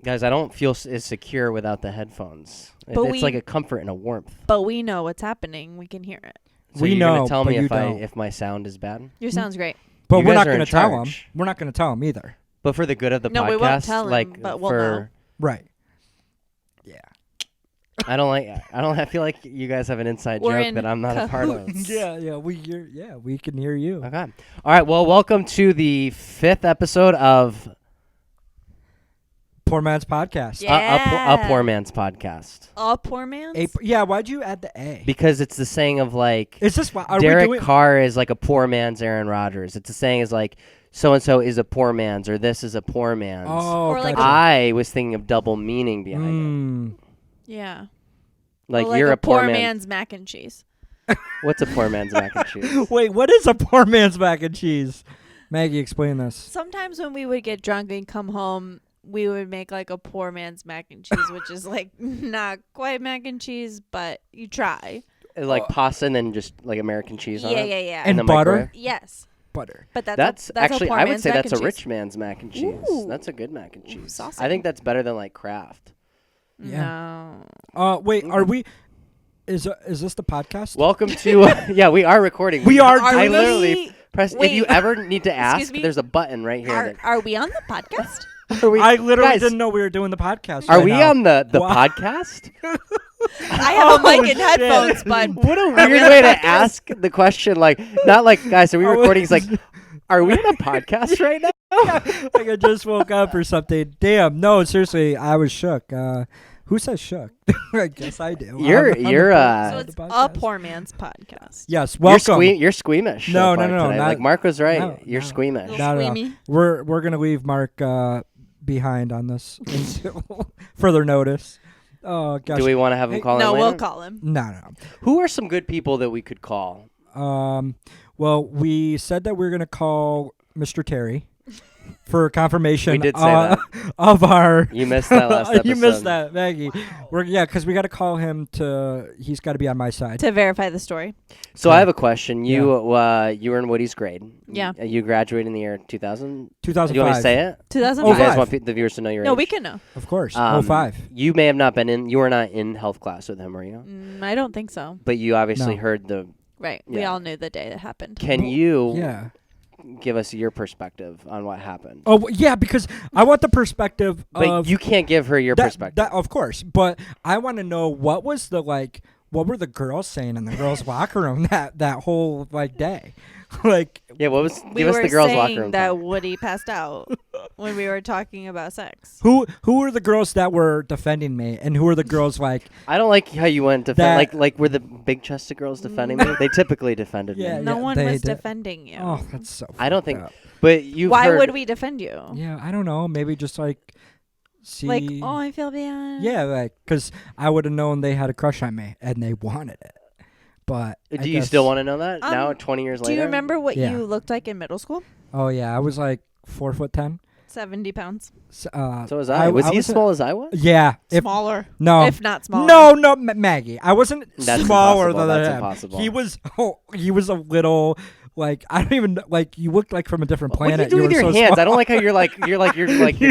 Guys, I don't feel as secure without the headphones. It's like a comfort and a warmth. But we know what's happening. We can hear it. So you're going to tell me if my sound is bad? Your sound's great. But we're not going to tell him. We're not going to tell him either. But for the good of the podcast, no, we won't tell him, but we'll know. Right. Yeah. I feel like you guys have an inside joke that I'm not a part of. We can hear you. Okay. All right. Well, welcome to the 5th episode of Poor Man's Podcast. Yeah. A Poor Man's Podcast. A Poor Man's? Why'd you add the A? Because it's the saying of like, is this Derek Carr is like a poor man's Aaron Rodgers. It's the saying is like, so-and-so is a poor man's, or this is a poor man's. Oh, or like I was thinking of double meaning behind it. Yeah. Like, like you're a poor man's mac and cheese. What's a poor man's mac and cheese? Wait, what is a poor man's mac and cheese? Maggie, explain this. Sometimes when we would get drunk and come home, we would make like a poor man's mac and cheese, which is like not quite mac and cheese, but you try. Like pasta and then just like American cheese on it? Yeah. And butter? Microwave? Yes. Butter. But that's actually, a poor I would man's say mac that's and a cheese. rich man's mac and cheese. Ooh. That's a good mac and cheese. Saucy. I think that's better than like Kraft. Yeah. No. Wait, are we? Is this the podcast? Welcome to we are recording. We are. I literally press. Wait. If you ever need to ask, me? there's a button right here. Are we on the podcast? I literally guys, didn't know we were doing the podcast. Are right we now. on the podcast? I have a mic and headphones, but What a weird way to ask the question. Like, not like, guys, are we recording? It's like, are we on a podcast right now? Like I just woke up or something. Damn. No, seriously, I was shook. Who says shook? I guess I do. You're so it's a poor man's podcast. Yes, welcome. You're squeamish. No, so far no, today. not- Like Mark was right. no, You're no. squeamish. No. Squeamy. We're gonna leave Mark behind on this until further notice. Oh gosh. Do we want to have him call in No, later? we'll call him. No. Who are some good people that we could call? Well, we said that we are gonna call Mr. Terry for confirmation. We did say that. Of our. You missed that last episode. You missed that, Maggie. Because we got to call him he's got to be on my side. To verify the story. So I have a question. You were in Woody's grade. Yeah. You graduated in the year 2000? 2005. Do you want me to say it? 2005. You guys 05. want the viewers to know your age? No, we can know. Of course. 05. You may have not been in. You were not in health class with him, were you? I don't think so. But you obviously No. heard the. Right. We Yeah. all knew the day that happened. Can you Yeah. give us your perspective on what happened? Oh, yeah, because I want the perspective But of. you can't give her your perspective. That, of course. But I want to know what was what were the girls saying in the girls' locker room that whole day? Yeah, what was? We Give us were the girls' saying locker room. that talk. Woody passed out when we were talking about sex. Who were the girls that were defending me, and who were the girls like? I don't like how you went like were the big chested girls defending me? They typically defended Yeah, me. No one they was did. defending you. Oh, that's so. I don't fucked think. up. But you. Why would we defend you? Yeah, I don't know. Maybe just see. Like, oh, I feel bad. Yeah, because I would have known they had a crush on me and they wanted it. But Do you still want to know that now, 20 years Do later? you remember what Yeah. you looked like in middle school? Oh yeah, I was like 4'10". 70 pounds. So was I. Was he as small as I was? Yeah. Smaller. No. If not smaller. No, Maggie. I wasn't That's smaller impossible. than That's him. impossible. He was a little. I don't even you looked like from a different What planet. do you do with were your so hands? small. I don't like how you're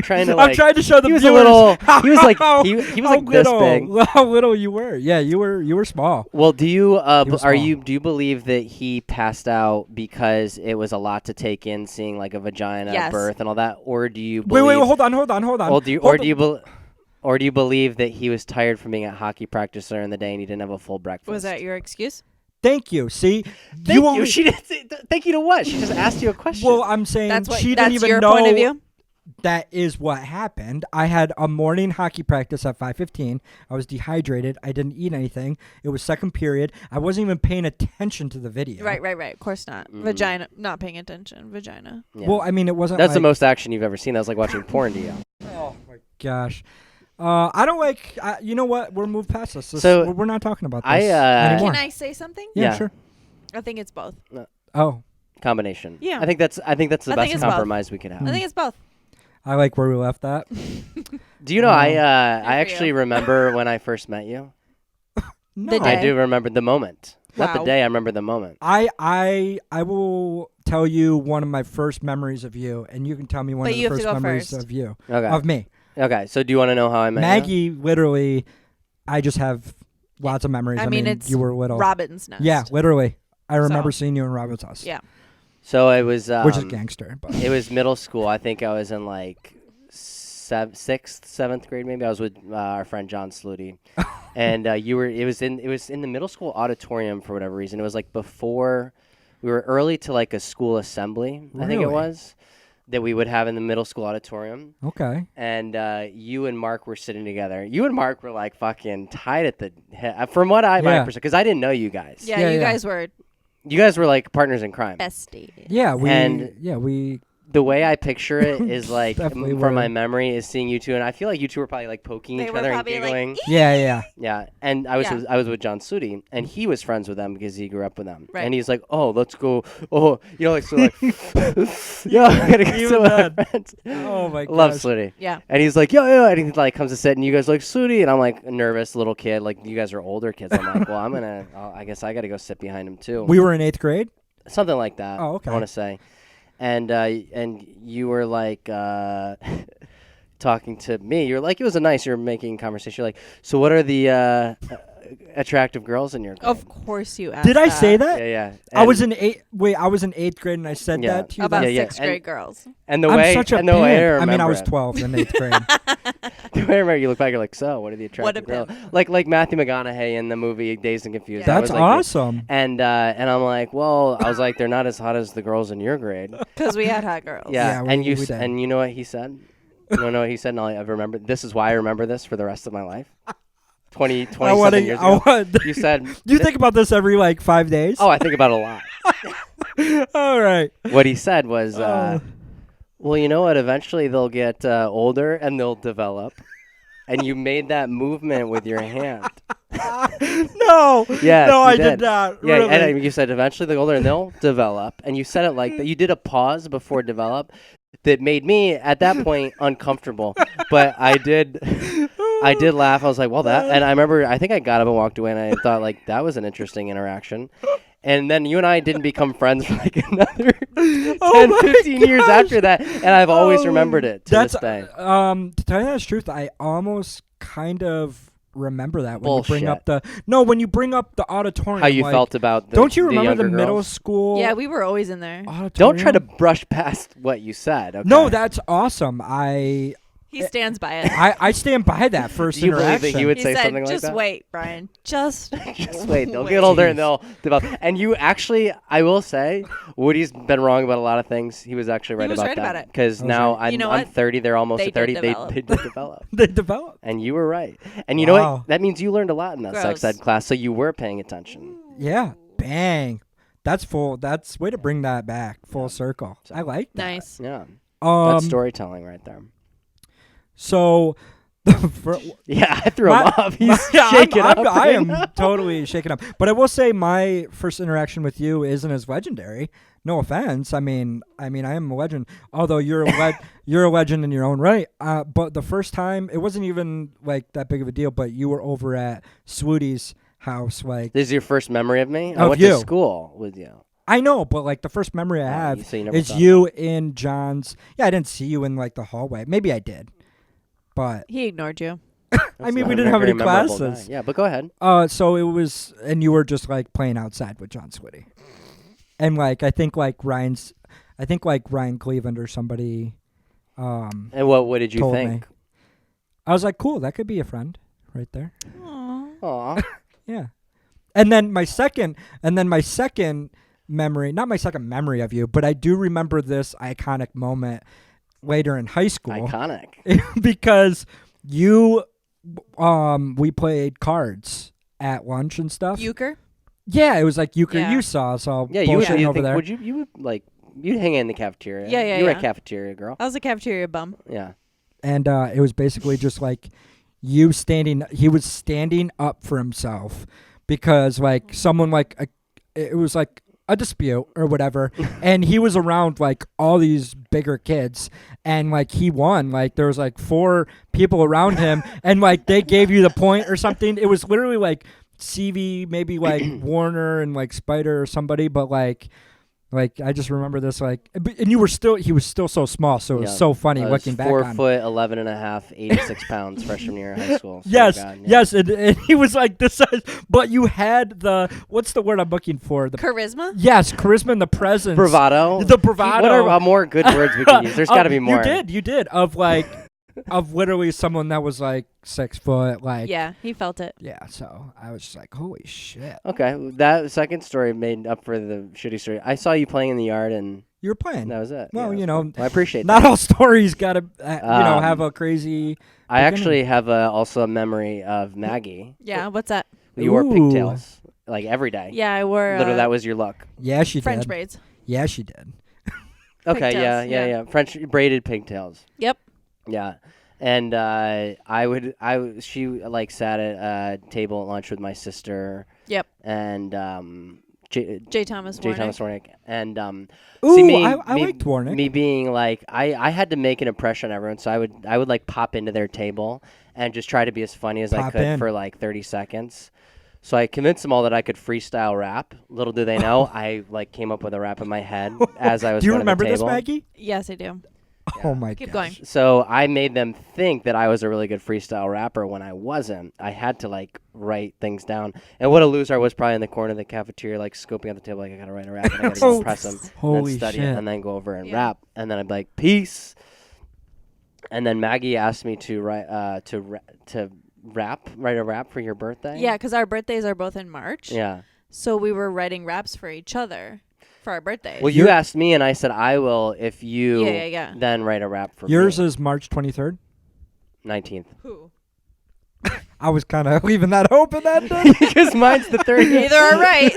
trying to I'm trying to show the he was viewers a little. how- He was like how- he was how like this big. How little you were? Yeah, you were small. Well, do you was small. do you believe that he passed out because it was a lot to take in, seeing like a vagina, Yes. birth, and all that, or do you believe? Wait, hold on. Well, do you believe that he was tired from being at hockey practice during the day and he didn't have a full breakfast? Was that your excuse? Thank you. See, Thank you. She didn't. Thank you to what? She just asked you a question. Well, I'm saying she didn't even your know point of view? that is what happened. I had a morning hockey practice at 5:15. I was dehydrated. I didn't eat anything. It was second period. I wasn't even paying attention to the video. Right. Of course not. Vagina. Not paying attention. Vagina. Yeah. Well, I mean, it wasn't. That's the most action you've ever seen. That was like watching porn to you. Oh my gosh. I don't like. You know what? We're moved past this. So, we're not talking about this I, anymore. Can I say something? Yeah, Yeah. sure. I think it's both. Oh, Combination. Yeah. I think that's the I think best it's both. compromise we could have. I think it's both. I like where we left that. Do you know I for actually you. remember when I first met you? No. The day. I do remember the moment. Not the Wow. day. I remember the moment. I will tell you one of my first memories of you, and you can tell me one But of you the have to first go memories first. of you Okay. of me. Okay, so do you want to know how I met you? Maggie, literally, I just have lots of memories. I mean, it's you were little. Robin's Nest. Yeah, literally. I remember So- seeing you in Robin's house. Yeah. So it was Which is gangster. But. It was middle school. I think I was in like sixth, seventh grade. Maybe I was with our friend John Sluty, and you were. It was in the middle school auditorium for whatever reason. It was like before we were early to like a school assembly. I think it Really? was that we would have in the middle school auditorium. Okay. And you and Mark were sitting together. You and Mark were like fucking tight at the hip. From what my Yeah. perspective, because I didn't know you guys. Yeah, Yeah, you yeah. guys were You guys were like partners in crime. besties. Yeah, we. And- we. The way I picture it is like, Definitely from were. my memory, is seeing you two, and I feel like you two were probably like poking They each were other and probably like, giggling. Yeah. Yeah, and I was Yeah. I was with John Sluty, and he was friends with them because he grew up with them. Right. And he's like, "Oh, let's go." Oh, like so, like, yeah, I gotta get Even some of my then. friends. Oh my god. Love Sluty. Yeah. And he's like, yeah, and he like comes to sit, and you guys are like Sluty, and I'm like a nervous little kid, like you guys are older kids. I'm like, well, I guess I gotta go sit behind him too. We were in 8th grade. Something like that. Oh, okay. I want to say, and you were like talking to me. You're like, it was you were making conversation. You're like, so what are the attractive girls in your grade? Of course you asked Did I say that? Yeah, yeah. I was And- in 8th. Wait, I was in 8th grade and I said Yeah. that to you. about Yeah, yeah. sixth grade girls. and the I'm way such a and the way I pimp. I mean, I was remember it. 12 in 8th grade. The way I remember, you look back, you're like, so what are the What a attractive girls? Like Matthew McConaughey in the movie Dazed and Confused. Yeah. That That's was like awesome. And I'm like, well, I was like, they're not as hot as the girls in your grade. Because we had hot girls. Yeah, Yeah, and we did. and you know what he said? You don't know what he said? And I remember. This is why I remember this for the rest of my life. 27 years ago. You said. Do you think about this every like 5 days? Oh, I think about it a lot. All right. What he said was, Oh. well, you know what? Eventually they'll get older and they'll develop. And you made that movement with your hand. No. Yeah, No, you I did. did not. Yeah, Really. and you said eventually they're older and they'll develop. And you said it like that. You did a pause before develop that made me at that point uncomfortable. But I did laugh. I was like, well, and I remember, I think I got up and walked away and I thought like that was an interesting interaction. And then you and I didn't become friends for like another 10, my 15 years gosh. after that. And I've always Oh, remembered it to That's this day. to tell you the truth, I almost kind of remember that when you bring Bullshit. up when you bring up the auditorium. How you like, felt about the Don't you the remember the younger middle girls? school? Yeah, we were always in there. auditorium? Don't try to brush past what you said. Okay? No, that's awesome. He stands by it. I stand by that first Do you believe interaction. that he would He say said, something like just that? wait, Brian. Just Just wait. They'll get older and they'll develop. And you actually, I will say, Woody's been wrong about a lot of things. He was actually right was about right that. about it. Because I was now right. I'm, You know I'm what? 30. They're almost They at 30. did They develop. did develop. They develop. And you were right. And you know Wow. what? That means you learned a lot in that sex Gross. ed class. So you were paying attention. Yeah. Bang. That's full. That's way to bring that back full circle. So- I like that. nice. Yeah. That's storytelling right there. So, Yeah, I threw him off. He's yeah, shaking up. I right am now. totally shaken up. But I will say my first interaction with you isn't as legendary. No offense. I mean, I am a legend. Although you're you're a legend in your own right. But the first time, it wasn't even like that big of a deal. But you were over at Swooty's house, like. This is your first memory of me? I Of went you. to school with you. I know, but like the first memory I Oh, have so you never is thought you in John's. Yeah, I didn't see you in like the hallway. Maybe I did, but He ignored you. I mean, not we a didn't have very any memorable classes. guy. Yeah, but go ahead. So it was, and you were just like playing outside with John Switty, and like I think like Ryan Cleveland or somebody. And what did you told think? me. I was like, cool, that could be a friend, right there. Aw. Aw. Yeah, and then my second memory, not my second memory of you, but I do remember this iconic moment later in high school. Iconic. Because we played cards at lunch and stuff. Euchre? Yeah, it was like euchre Yeah. you saw, so Yeah, you would, bullshitting you over think, there. you would like you'd hang in the cafeteria. Yeah, yeah, You were a yeah. cafeteria girl. I was a cafeteria bum. Yeah. And it was basically just like he was standing up for himself because like someone it was like a dispute or whatever, and he was around like all these bigger kids, and like he won. Like there was like 4 people around him, and like they gave you the point or something. It was literally like CV, maybe like Warner and like Spider or somebody, but like Like I just remember this, like, and he was still so small, so it was Yeah. so funny I was looking back 4 on. foot 11 and a half, 86 pounds freshman year of high school. Swear Yes, to God, yeah. yes, and he was like this size, but you had what's the word I'm looking for? Charisma. Yes, charisma and the presence. Bravado. The bravado. What are more good words we can use? There's got to be more. You did of like of literally someone that was like 6 foot, like Yeah, he felt it. yeah. So I was just like, holy shit, Okay, that second story made up for the shitty story. I saw you playing in the yard, and you were playing. that was it. Well, Yeah, you that's know, fine. Well, I appreciate Not that. all stories gotta Um, have a crazy. I actually have also a memory of Maggie. Yeah, what's that? You wore Ooh. pigtails like every day. Yeah, I wore Literally, that was your look. Yeah, she French did. braids. Yeah, she did. Okay, yeah, Pigtails, yeah, yeah. yeah. French braided pigtails. Yep. Yeah. And she like sat at a table at lunch with my sister. Yep. And J. Thomas J. Warnick. Thomas Warnick. And Ooh, see me, I me, liked Warnick. me being like, I had to make an impression on everyone, so I would like pop into their table and just try to be as funny as I Pop could in. for like 30 seconds. So I convinced them all that I could freestyle rap. Little do they know, I like came up with a rap in my head as I was Do you going to the remember this, table. Maggie? Yes, I do. Oh my Keep gosh. going. So I made them think that I was a really good freestyle rapper when I wasn't. I had to like write things down. And what a loser I was, probably in the corner of the cafeteria, like scoping at the table, like I gotta write a rap and I gotta go impress them. Holy And study shit. it and then go over and Yeah. rap. And then I'd be like, peace. And then Maggie asked me to write write a rap for your birthday. Yeah, because our birthdays are both in March. Yeah. So we were writing raps for each other for our birthdays. Well, you asked me, and I said I will if you Yeah. then write a rap for Yours me. is March 23rd. 19th. Who? I was kind of leaving that open that day. Because mine's the 30th. Either are right.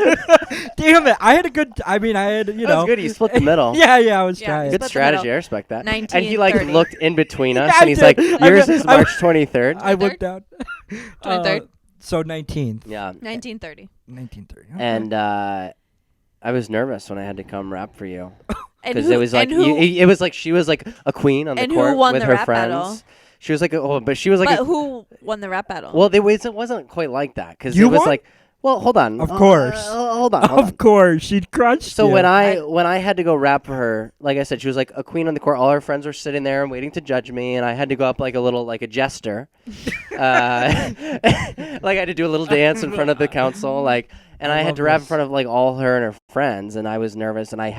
Damn it! I had a good. I mean, I had That was good. You split the middle. Yeah, I was Yeah, trying. Good Split the strategy. middle. I respect that. 19, And he like 30. looked in between us, Yeah, and he's I like, did. "Yours I- is I- March 23rd." I looked down. 23rd? So 19th. Yeah. 1930. 1930. And I was nervous when I had to come rap for you And because who, it was like and who, it was like she was like a queen on the And who court won with the her rap friends. battle? She was like, but she was like, but who won the rap battle? well, it wasn't quite like that because You it was won? like, well, hold on, Of course. hold on. Of course, she crushed So you. when I had to go rap for her, like I said, she was like a queen on the court. All her friends were sitting there and waiting to judge me, and I had to go up like a jester, like I had to do a little dance in front of the council, and I had love to rap in this. front of like all her and her friends, and I was nervous, and I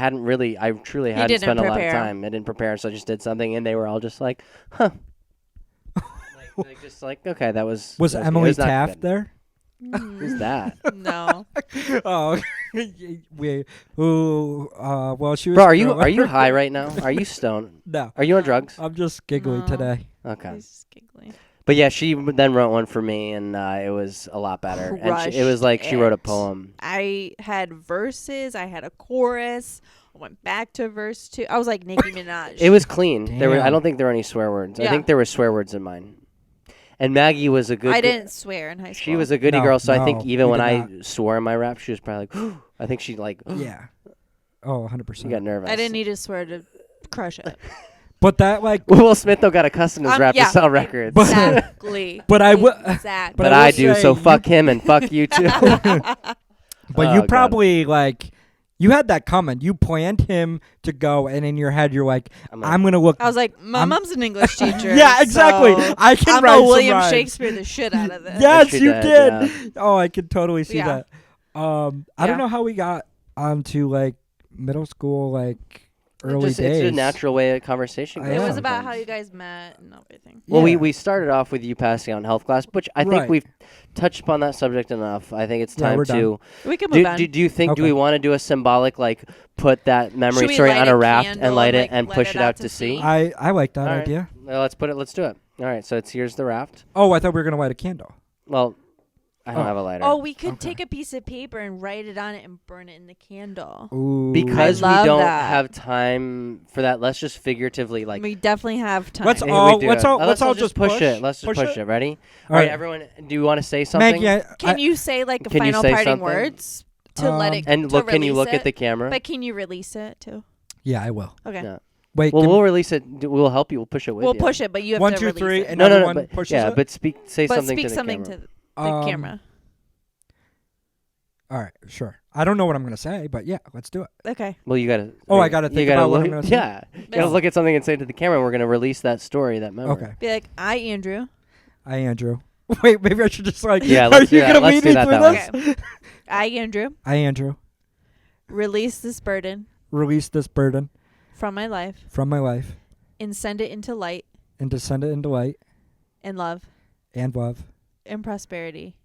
truly hadn't didn't spent a lot of prepare. time. I didn't prepare, so I just did something, and they were all just like, huh. like just like, okay, that was. was that good. Emily It was not Taft good. there? Who's that? No. Oh, well, she was. Bro, are you high right now? Are you stoned? No, Are you on drugs? I'm just giggling No. today. Okay. He's just giggling. But yeah, she then wrote one for me, and it was a lot better. And it was like she wrote a Crushed poem. I had verses. I had a chorus. I went back to verse 2. I was like Nicki Minaj. It was clean. I Damn. don't think there were any swear words. I Yeah. think there were swear words in mine. And Maggie was a good. I didn't swear in high school. She was a goody No, girl, so I think no, even we when did I swore in my rap, she was probably like, I think she like, Yeah. Oh, 100%. she got nervous. I didn't need to swear to crush it. But that like. Will Smith though got accustomed his rap yeah. to sell records. Exactly. But I will. Exactly. But I will I do, say so you- fuck him and fuck you too. But Oh, you God. probably like. You had that coming. You planned him to go, and in your head, you're like, I'm gonna look. I was like, my mom's an English teacher. Yeah, exactly. so I can I'm write gonna some William rhymes. Shakespeare the shit out of this. Yes, she you did, did. yeah. Oh, I can totally see Yeah. that. I Yeah. don't know how we got onto like middle school, like early It's days. a natural way of conversation. I It goes was about sometimes. how you guys met and everything. Well, Yeah. we started off with you passing out in health class, which I think Right. we've touched upon that subject enough. I think it's Yeah, time we're to. We can move Do, on. do you think? Do Okay. we want to do a symbolic put that memory Should we story light on a a raft candle and light and, it like, and let push it it out to sea? I like that All right. idea. Well, let's do it. All right, so here's the raft. Oh, I thought we were gonna light a candle. Well, I don't Oh. have a lighter. Oh, we could Okay. take a piece of paper and write it on it and burn it in the candle. Ooh. Because I we love don't that. have time for that. Let's just figuratively We definitely have time. Let's Hey, all- we do let's it. all- Uh, let's all just just push push- it. Let's just push push it? it. Ready? All All right, right. everyone. Do you want to say something? Maggie, Can you say like Can you final say parting something? words to let it And to look, can you release look it? at the camera? But can you release it too? yeah, I will. Okay. Yeah. Wait, Well, can- we'll release it. We'll help you. We'll push it with We'll you. push it, but you have 1, to 2, release 3, it. and No, everyone but pushes yeah, it? but say but something speak to the something camera. to the Um, camera. All right, sure. I don't know what I'm gonna say, but yeah, let's do it. Okay. Well, you gotta. Oh, I gotta think about what look, I'm gonna say? Yeah, you gotta look at something and say it to the camera. And we're gonna release that story, that memory. Okay. Be like, I, Andrew. Hi, Andrew. Wait, maybe I should just like. Yeah, are let's do you that. gonna Let's lead do me that through that way. this? I, Andrew. Hi, Andrew. Release this burden Release this burden from my life from my life and send it into light and to send it into light and love and love and prosperity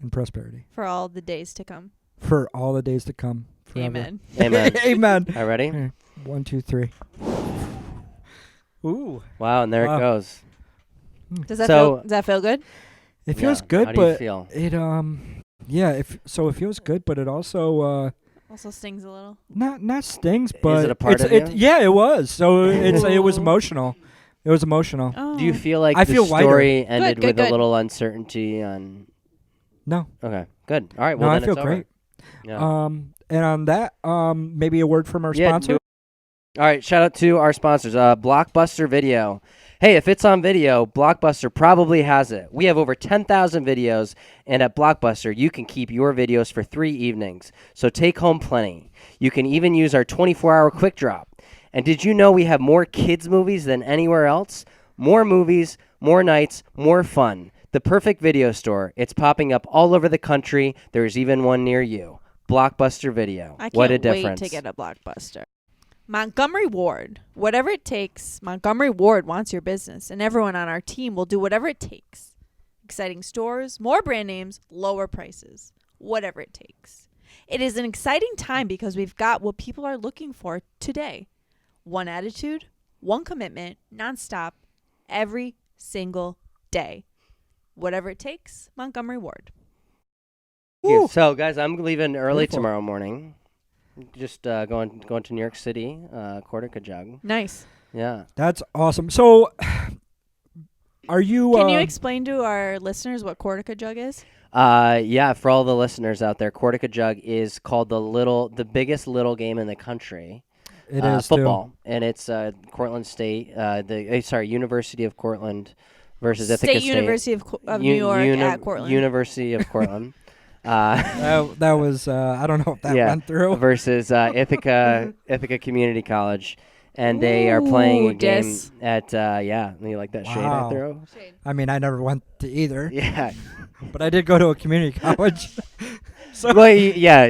and prosperity for all the days to come. for all the days to come. Forever. Amen. Amen. Amen. All right, ready? Okay. 1, 2, 3. Ooh. Wow, and there it Wow. goes. Does that So- does that feel good? It feels Yeah, good, how do you but feel? it yeah, it feels good, but it also Also stings a little. not stings, but it a part of it you? yeah, it was. So it was Ooh. emotional. It was emotional. Oh. Do you feel like I the feel lighter. story ended good, with good. a little uncertainty on? No. Okay, good. All right, No, well I then feel it's great. over. Yeah. And on that, maybe a word from our Yeah, sponsor. do it. All right, shout out to our sponsors, Blockbuster Video. Hey, if it's on video, Blockbuster probably has it. We have over 10,000 videos, and at Blockbuster, you can keep your videos for 3 evenings. So take home plenty. You can even use our 24-hour quick drop. And did you know we have more kids' movies than anywhere else? More movies, more nights, more fun. The perfect video store. It's popping up all over the country. There's even one near you. Blockbuster Video. I can't What a wait difference. to get a Blockbuster. Montgomery Ward. Whatever it takes, Montgomery Ward wants your business, and everyone on our team will do whatever it takes. Exciting stores, more brand names, lower prices. Whatever it takes. It is an exciting time because we've got what people are looking for today. One attitude, one commitment, nonstop, every single day. Whatever it takes, Montgomery Ward. Yeah, Woo. so, guys, I'm leaving early Beautiful. tomorrow morning. Just going to New York City, Cortica Jug. Nice. Yeah. That's awesome. So, are you? Can you explain to our listeners what Cortica Jug is? Yeah, for all the listeners out there, Cortica Jug is called the biggest little game in the country. It is football, and it's Cortland State, University of Cortland versus Ithaca State University of New York at Cortland. University of Cortland. That was I don't know if that Yeah, went through. versus Ithaca Community College, and they are playing a Ooh, game dis. at you like that shade I Wow. throw? I mean, I never went to either, Yeah. but I did go to a community college. So Well, yeah,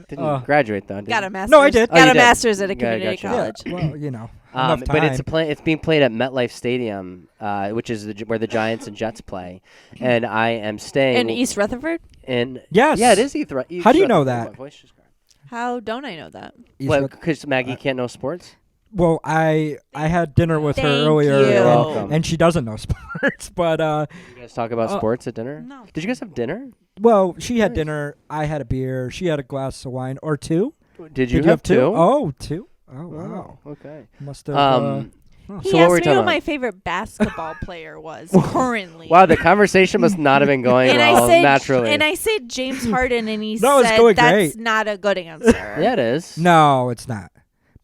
didn't graduate though. Did Got you? a master's. No, I did. Oh, Got you a did. master's at a Yeah, community gotcha. college. yeah, well, enough But time. it's being played at MetLife Stadium, which is where the Giants and Jets play, and I am staying In East Rutherford? in. Yes. Yeah, it is East How do you know Rutherford. that? My voice just cracked. How don't I know that? East Well, Rut- because Maggie can't know sports. well, I had dinner with her Thank earlier, you. You're welcome. and she doesn't know sports. But You guys talk about sports at dinner. No. Did you guys have dinner? well, she had Nice. dinner. I had a beer. She had a glass of wine or two. Did you have have two? Oh, two. Oh, wow. Okay. Must have. He So what asked were we me talking who about? my favorite basketball player was currently. Wow, the conversation must not have been going and well I said, naturally. and I said James Harden, and he No, it's said going that's great. not a good answer. Yeah, it is. No, it's not.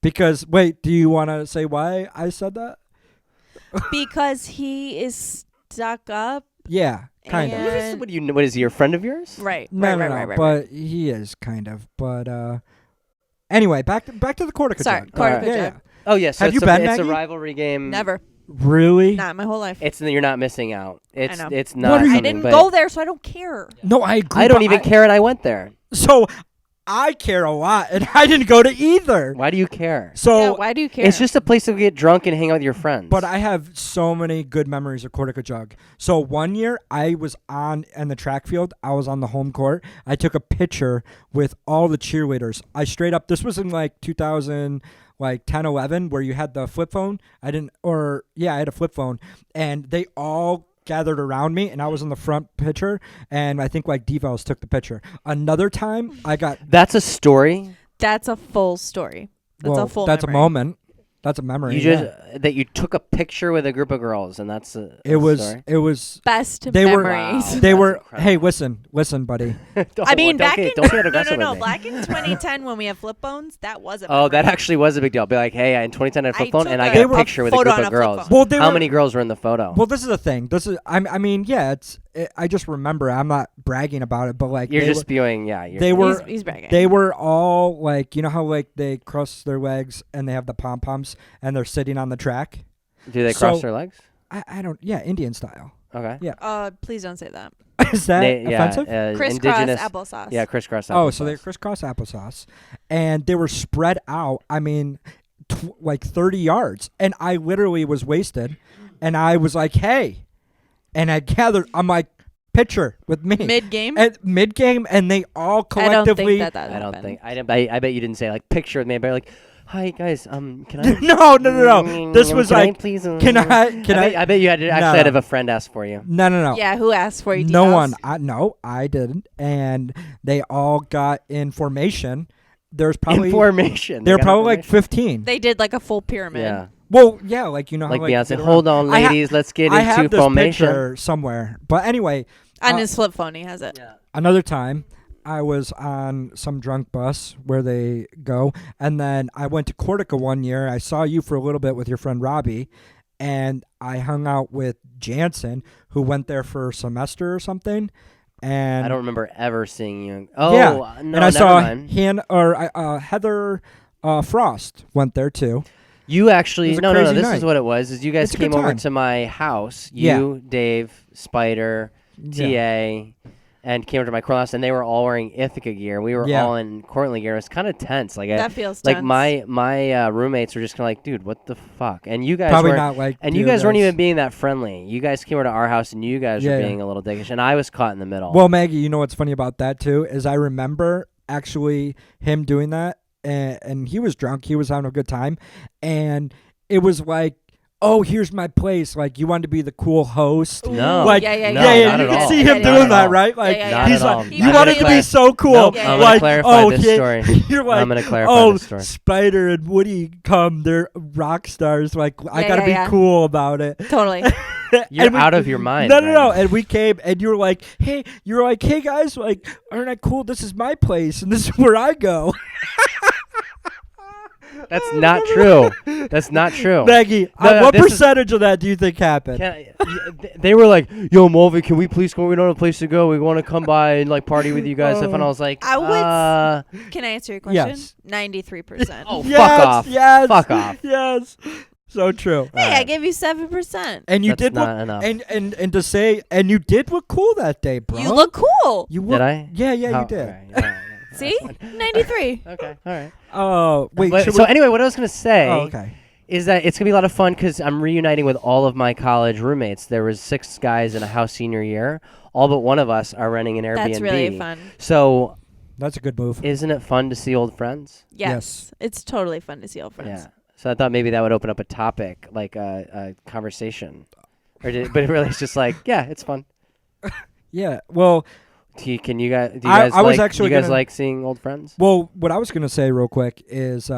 Because wait, do you want to say why I said that? Because he is stuck up. Yeah, kind of. And- What is he, your friend of yours? Right. No, right, no, right, no. right, right, But he is kind of. But anyway, back to the Cortica Sorry, jug. Cortica yeah, jug. yeah. Oh, yes. Have you been, It's a Maggie? rivalry game. Never. Really? Not my whole life. You're not missing out. It's know. it's What not. are you- I something, didn't but go there, so I don't care. No, I agree. I don't but even care, and I went there. So I care a lot, and I didn't go to either. Why do you care? So Yeah, why do you care? It's just a place to get drunk and hang out with your friends. But I have so many good memories of Cortica Jug. So one year I was in the track field. I was on the home court. I took a picture with all the cheerleaders. I straight up, this was in like 2000, like 10, 11, where you had the flip phone. I had a flip phone. And they all gathered around me, and I was in the front picture. And I think like Devels took the picture. Another time I got, That's a story. That's a full story. That's well, a full that's memory. a moment. That's a memory. You yeah. just that you took a picture with a group of girls, and that's a It was, story. it was, Best They were- memories. Wow. they That's were, incredible. hey, listen, buddy. Don't- I mean, don't back get, in don't get no, aggressive no, with me. back in 2010 when we had flip phones, that was a Oh, that memory. actually was a big deal. Be like, hey, in 2010 I had a flip I phone, took and I a- got They a were- picture with a photo group on of a flip girls. phone. Well, they How were, many girls were in the photo? Well, this is the thing. I mean, yeah, I just remember. I'm not bragging about it, but like You're they just were, spewing. Yeah. You're, they were He's bragging. they were all like, you know how like they cross their legs and they have the pom poms and they're sitting on the track. Do they cross so- their legs? I don't. Yeah, Indian style. Okay. Yeah. Please don't say that. Is that Yeah, offensive? Crisscross indigenous. applesauce. Yeah, crisscross. Oh, so applesauce. they're crisscross applesauce, and they were spread out. I mean, like 30 yards, and I literally was wasted, and I was like, "Hey," and I gathered. I'm like, "Picture with me." Mid game. At mid game, and they all I don't collectively. think that I don't happened. think. I bet you didn't say like picture with me. But like, hi guys. Can I? No. This was can like, I please. can I? I bet you had to actually No. had have a friend ask for you. No. Yeah, who asked for you? No D-House? one. I didn't, and they all got in formation. There's probably Information. They're They got probably like information? 15. They did like a full pyramid. Yeah. Well, yeah, like you know Like how Beyonce. get Hold around. on, I ha- ladies. Let's get I into have this formation. picture somewhere, but anyway, On Uh, his flip phone, he has it. Yeah. another time I was on some drunk bus where they go, and then I went to Cortica one year. I saw you for a little bit with your friend Robbie, and I hung out with Jansen, who went there for a semester or something. And I don't remember ever seeing you. Oh, Yeah, no, and I never saw mind. Heather Frost went there too. You It actually was a no. crazy This night. is what it was. Is you guys It's a good came over time. to my house. Yeah. You, Dave, Spider, TA, and came over to my house, and they were all wearing Ithaca gear. We were Yeah. all in Cortland gear. It was kind of tense. Like, That feels like tense. my roommates were just kind of like, dude, what the fuck? And you guys Probably were, not like. and you guys weren't even being that friendly. You guys came over to our house, and you guys Yeah, were yeah. being a little dickish, and I was caught in the middle. Well, Maggie, you know what's funny about that too is I remember actually him doing that, and he was drunk. He was having a good time, and it was like, oh, here's my place. Like you wanted to be the cool host. no, Like, yeah, no, yeah, not you at can all. see Yeah, him yeah, doing Not that, at all. right? Like Yeah, yeah, Not he's at all. like, He you I'm wanted gonna to be clar- so cool. Nope, Yeah, I'm yeah. gonna Like, clarify oh, this yeah, story. You're like, I'm gonna clarify oh, this story. Spider and Woody come. They're rock stars. Like I Yeah, gotta yeah, be yeah. cool about it. Totally. You're And we- out of your mind. No, right now. And we came, and you were like, hey, guys, like, aren't I cool? This is my place, and this is where I go. That's not true. That's not true. Maggie, No, what this is- percentage of that do you think happened? They were like, "Yo, Mulvey, can we please go? We don't have a place to go. We want to come by and like party with you guys." And I was like, I would Can I answer your question? Yes. 93%. "Oh, Yes, fuck off! Yes, Fuck off!" Yes, so true. Hey, I Alright. gave you 7%. And you That's did not look, enough. and to say, and you did look cool that day, bro. You look cool. You Did look, I? Yeah, you How- did. alright, alright, See? 93. Okay, all right. Oh, wait. But- should so we- anyway, what I was gonna say oh, okay. is that it's gonna be a lot of fun because I'm reuniting with all of my college roommates. There was 6 guys in a house senior year. All but one of us are renting an Airbnb. That's really fun. So That's a good move. isn't it fun to see old friends? Yes. It's totally fun to see old friends. Yeah. So I thought maybe that would open up a topic, like a conversation. But really, it's just like, yeah, it's fun. Yeah. Well, Do you guys I was like, actually do you guys gonna- like seeing old friends? what I was gonna say real quick is,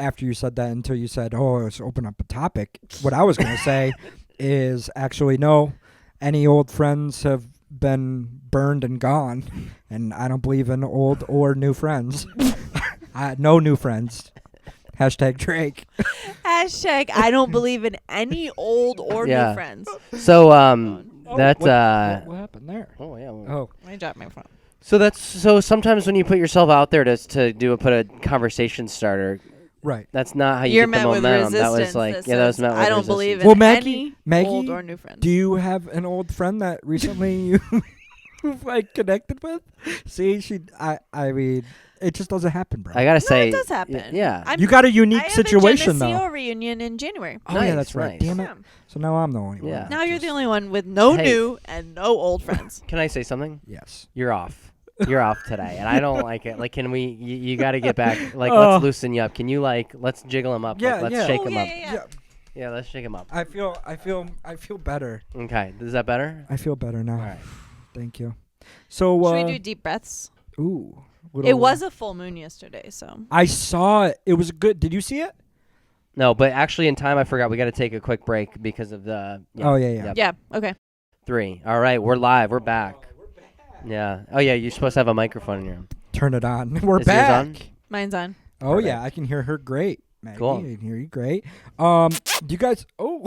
after you said that, until you said, "Oh, let's open up a topic," what I was gonna say is actually no. Any old friends have been burned and gone, and I don't believe in old or new friends. No new friends. Hashtag Drake. Hashtag I don't believe in any old or Yeah. new friends. So that what happened there? oh yeah. Oh, I dropped my phone. So sometimes when you put yourself out there to put a conversation starter, right. that's not how you You're get the met with momentum. resistance. That was like that that was says, met with I don't resistance. believe in Well, Maggie- any old or new friends. Do you have an old friend that recently you've like connected with? See, I mean, it just doesn't happen, bro. I gotta No, say, it does happen. Yeah. I'm- You got a I unique have situation a though. Geneseo reunion in January. Oh yeah, Nice, that's right. nice. Damn it. Yeah. So now I'm the only one. Yeah. Now you're the only one with no Hey. new and no old friends. Can I say something? Yes. You're off. You're off today, and I don't like it. Like, can we? You got to get back. Like, Oh. let's loosen you up. Can you let's jiggle him up? Yeah, Like, let's yeah. shake Oh, him yeah, up. yeah, yeah. Yeah, let's shake him up. I feel better. Okay, is that better? I feel better now. All right. Thank you. So Should we do deep breaths? ooh. It was a full moon yesterday, so. I saw it. It was good. Did you see it? No, but actually, in time, I forgot. We got to take a quick break because of the. Oh, yeah. Yep. Yeah, okay. 3. All right, we're live. We're back. Yeah. Oh yeah, you're supposed to have a microphone in your. Turn it on. We're Is yours back. on? Mine's on. Oh yeah, I can hear her great. Maggie. Cool. And you're great. You guys. Oh,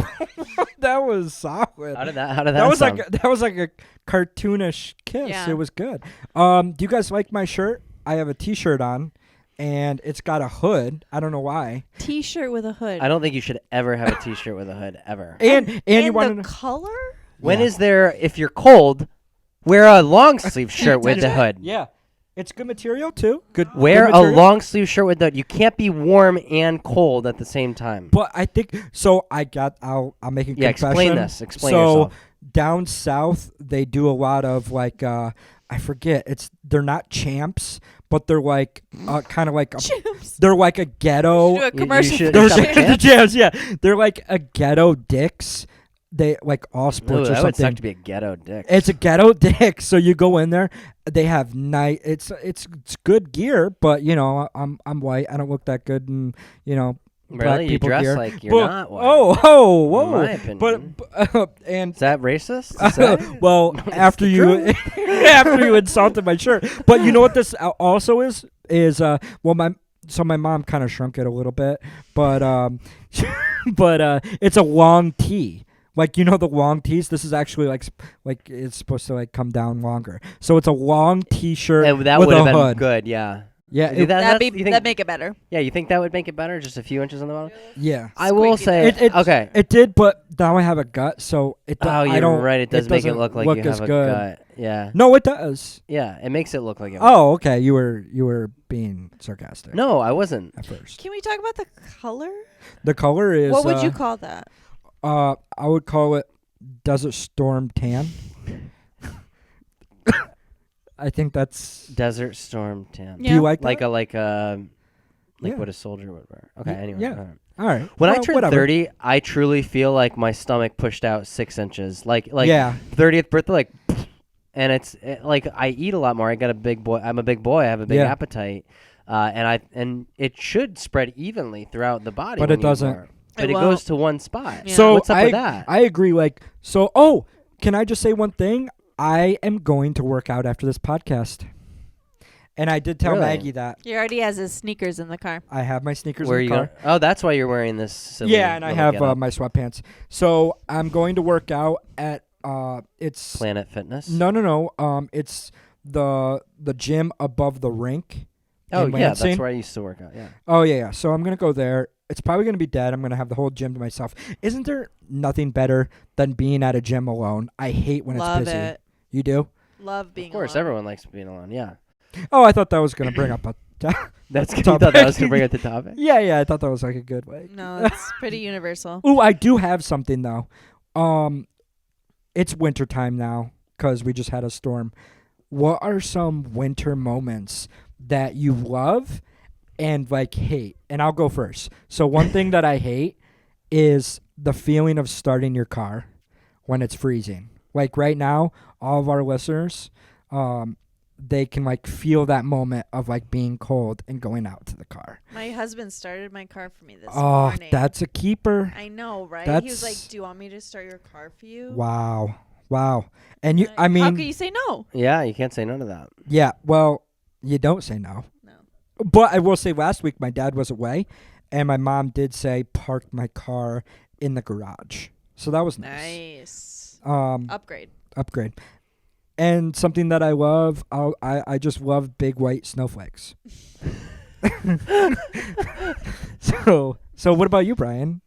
that was solid. How did that That was sound? like a cartoonish kiss. Yeah. It was good. Do you guys like my shirt? I have a T-shirt on, and it's got a hood. I don't know why. T-shirt with a hood. I don't think you should ever have a T-shirt with a hood ever. And you and want the to color? When Yeah. is there? If you're cold, wear a long sleeve shirt with the hood. Yeah, it's good material too. Good. Wear good a material. long sleeve shirt with the hood. You can't be warm and cold at the same time. But I think so. I'll make a Yeah, confession. explain this. Explain so yourself. down south, they do a lot of like I forget. They're not champs, but they're like kind of like Chips. they're like a ghetto. Do a commercial should- for They're Shop chips. at the jams, yeah. They're like a ghetto dicks. They like all Ooh, sports or that would suck something. to be a ghetto dick. It's a ghetto dick. So you go in there. They have it's good gear, but you know I'm white. I don't look that good, and you know black really, you people dress gear. like you're not white. Oh, whoa. In my opinion. But and Is that racist? to say? well, It's after the you after you insulted my shirt, but you know what this also is well my mom kind of shrunk it a little bit, but it's a long tee. Like you know the long tees. This is actually like it's supposed to like come down longer. So it's a long T-shirt And that with would a have been hood. good. Yeah. Yeah, That'd That'd make it better. Yeah, you think that would make it better? Just a few inches on the bottom? yeah. I will Squeaky say. It- okay. It did, but now I have a gut, so it. Oh, I you're don't, right. It does make it doesn't look like you as have a good. gut. Yeah. No, it does. Yeah. It makes it look like it. Oh, okay. You were being sarcastic. No, I wasn't. At first, Can we talk about the color? the color is. What would you call that? I would call it Desert Storm Tan. I think that's. Desert Storm Tan. Do you like that? Like Yeah. what a soldier would wear. Okay. Anyway. yeah. all right. All right. When I Well, turned whatever. 30, I truly feel like my stomach pushed out 6 inches. Like yeah. 30th birthday, like, and like I eat a lot more. I got a big boy. I'm a big boy. I have a big Yeah. appetite, and it should spread evenly throughout the body. But when it you eat doesn't. more. But It it won't. goes to one spot. Yeah. So what's up I with that? I agree. Like so. Oh, can I just say one thing? I am going to work out after this podcast, and I did tell Really? Maggie that He already has his sneakers in the car. I have my sneakers Where in you the car. go? Oh, that's why you're wearing this. Silly Yeah, and I little have getup. my sweatpants. So I'm going to work out at it's Planet Fitness. no. It's the gym above the rink. Oh in yeah, Lansing. that's where I used to work out. Yeah. Oh yeah. So I'm gonna go there. It's probably gonna be dead. I'm gonna have the whole gym to myself. Isn't there nothing better than being at a gym alone? I hate when Love it's busy. it. You do? Love being Of course, alone. everyone likes being alone. Yeah. Oh, I thought that was gonna bring up a. That's you Topic. thought that was gonna bring up the topic. Yeah. I thought that was like a good way. No, it's pretty universal. Ooh, I do have something though. It's winter time now because we just had a storm. What are some winter moments that you love and like hate? And I'll go first. So one thing that I hate is the feeling of starting your car when it's freezing. Like right now, all of our listeners, they can like feel that moment of like being cold and going out to the car. My husband started my car for me this Oh, morning. that's a keeper. I know, right? He was That's- like, "Do you want me to start your car for you?" Wow. And you, Like, I mean, how can you say no? Yeah, you can't say no to that. yeah, well, you don't say no. No. But I will say last week my dad was away and my mom did say park my car in the garage. So that was nice. Nice. Upgrade. Upgrade. And something that I love, I just love big white snowflakes. So what about you, Brian?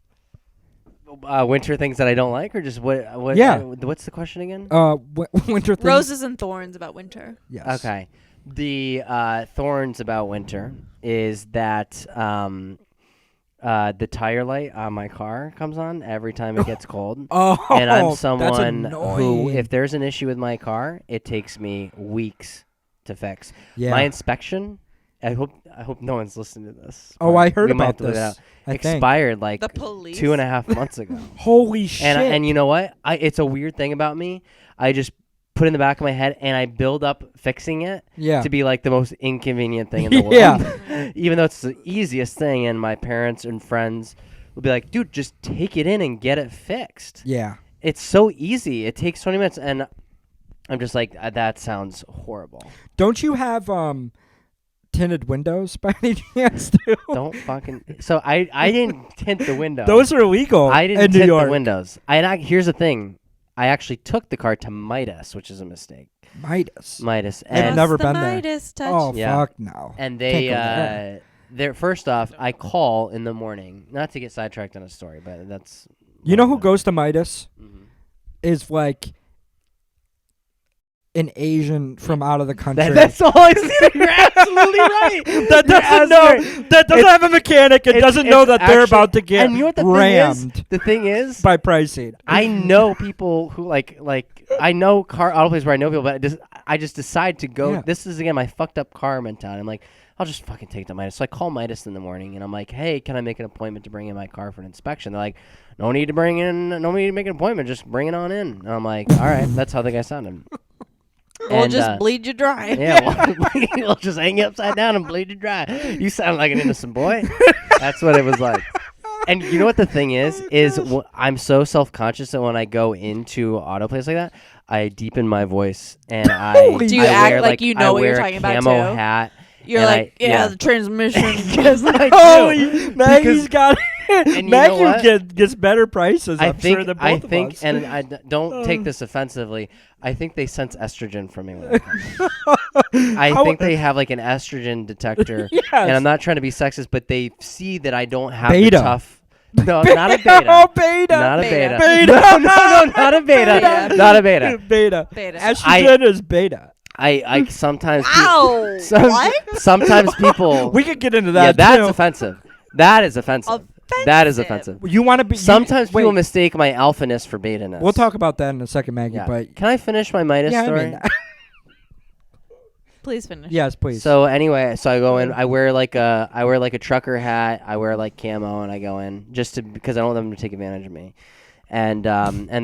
Winter things that I don't like, or just what? Yeah. What's the question again? Winter things. Roses and thorns about winter. Yes. Okay. The thorns about winter is that the tire light on my car comes on every time it gets cold. Oh, And I'm that's someone who, annoying. if there's an issue with my car, it takes me weeks to fix. Yeah. My inspection, I hope no one's listening to this. Oh, but I heard we might about have to leave it this. out. I think. Expired like The police. 2.5 months ago. Holy shit. And you know what? It's a weird thing about me. I just put it in the back of my head and I build up fixing it yeah. to be like the most inconvenient thing in the world. Yeah. Even though it's the easiest thing, and my parents and friends will be like, dude, just take it in and get it fixed. Yeah. It's so easy. It takes 20 minutes. And I'm just like, that sounds horrible. Don't you have tinted windows by any chance too? Don't fucking. So I didn't tint the windows. Those are illegal I didn't in New tint York. the windows. Here's the thing. I actually took the car to Midas, which is a mistake. Midas. Midas. I've And never the been there. Midas touch. Oh Yeah. fuck no. And Can't go there. they're first off, I call in the morning, not to get sidetracked on a story, but that's. You know who goes to Midas? Mhm. Is like an Asian from out of the country. That's all I see. You're absolutely right. that doesn't know. That doesn't have a mechanic. It doesn't know that they're about to get and you know what the rammed thing is? The thing is, by pricing. I know people who like I know auto places where I know people, but I just decide to go. Yeah. This is again my fucked up car mentality. I'm like, I'll just fucking take the Midas. So I call Midas in the morning and I'm like, hey, can I make an appointment to bring in my car for an inspection? They're like, no need to make an appointment. Just bring it on in. And I'm like, all right, that's how the guy sounded. We'll And, just bleed you dry. Yeah, we'll just hang you upside down and bleed you dry. You sound like an innocent boy. That's what it was like. And you know what the thing is I'm so self-conscious that when I go into auto place like that, I deepen my voice and Do you I act wear, like you know I what you're wear talking a about, camo too? hat. You're and like, the transmission. Because I do. Oh, Maggie's got. And you know Maggie what? gets better prices. I I'm think, sure than both I of think, us. and don't take this offensively. I think they sense estrogen from me. When I think they have like an estrogen detector, Yes. and I'm not trying to be sexist, but they see that I don't have Beta. the tough. No, not a beta. Oh, beta. Not a Beta. beta. No, not a beta. Beta. Not a beta. Beta. Beta. Estrogen is beta. I sometimes. Ow! What? Sometimes people. We could get into that. Yeah, that's too. offensive. That is offensive. That is Offensive. offensive. You want to be. Sometimes wait, people mistake my alphaness for beta-ness. We'll talk about that in a second, Maggie. Yeah. But Can I finish my Midas yeah, story? I mean, Please finish. yes, please. So anyway, so I go in. I wear like a trucker hat. I wear like camo, and I go in because I don't want them to take advantage of me. And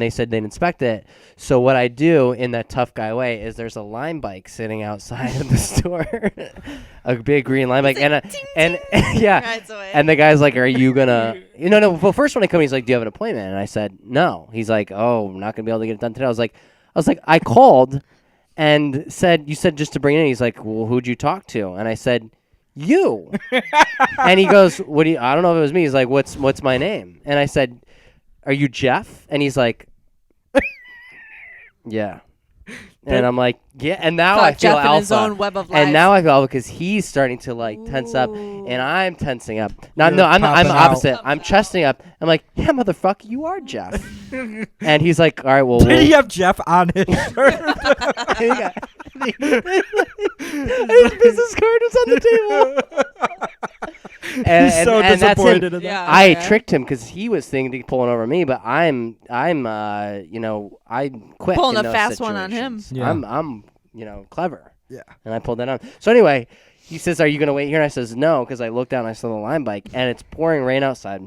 they said they'd inspect it. So what I do in that tough guy way is there's a Lime bike sitting outside of the store, a big green Lime bike, and yeah. Rides away. And the guy's like, "Are you gonna?" No. Well, first when I come, he's like, "Do you have an appointment?" And I said, "No." He's like, "Oh, I'm not gonna be able to get it done today." I was like, "I called and said you said just to bring it in." He's like, "Well, who'd you talk to?" And I said, "You." And he goes, "What do you?" I don't know if it was me. He's like, "What's my name?" And I said, "Are you Jeff?" And he's like, "Yeah." And I'm like, "Yeah." And now Caught I feel Jeff in his alpha. own web of lies. And now I feel alpha because he's starting to like tense up, and I'm tensing up. No, You're I'm popping out. opposite. I'm chesting up. I'm like, "Yeah, motherfucker, you are Jeff." And he's like, "All right, well." Did he have Jeff on his shirt? His business card was on the table. He's so and that's him. disappointed in that. Yeah. I okay. tricked him because he was thinking pulling over me, but I'm quick. Pulling in a those fast one on him. situations. Yeah. I'm clever. Yeah. And I pulled that on. So anyway, he says, "Are you gonna wait here?" And I says, "No," because I looked down and I saw the Lime bike, and it's pouring rain outside.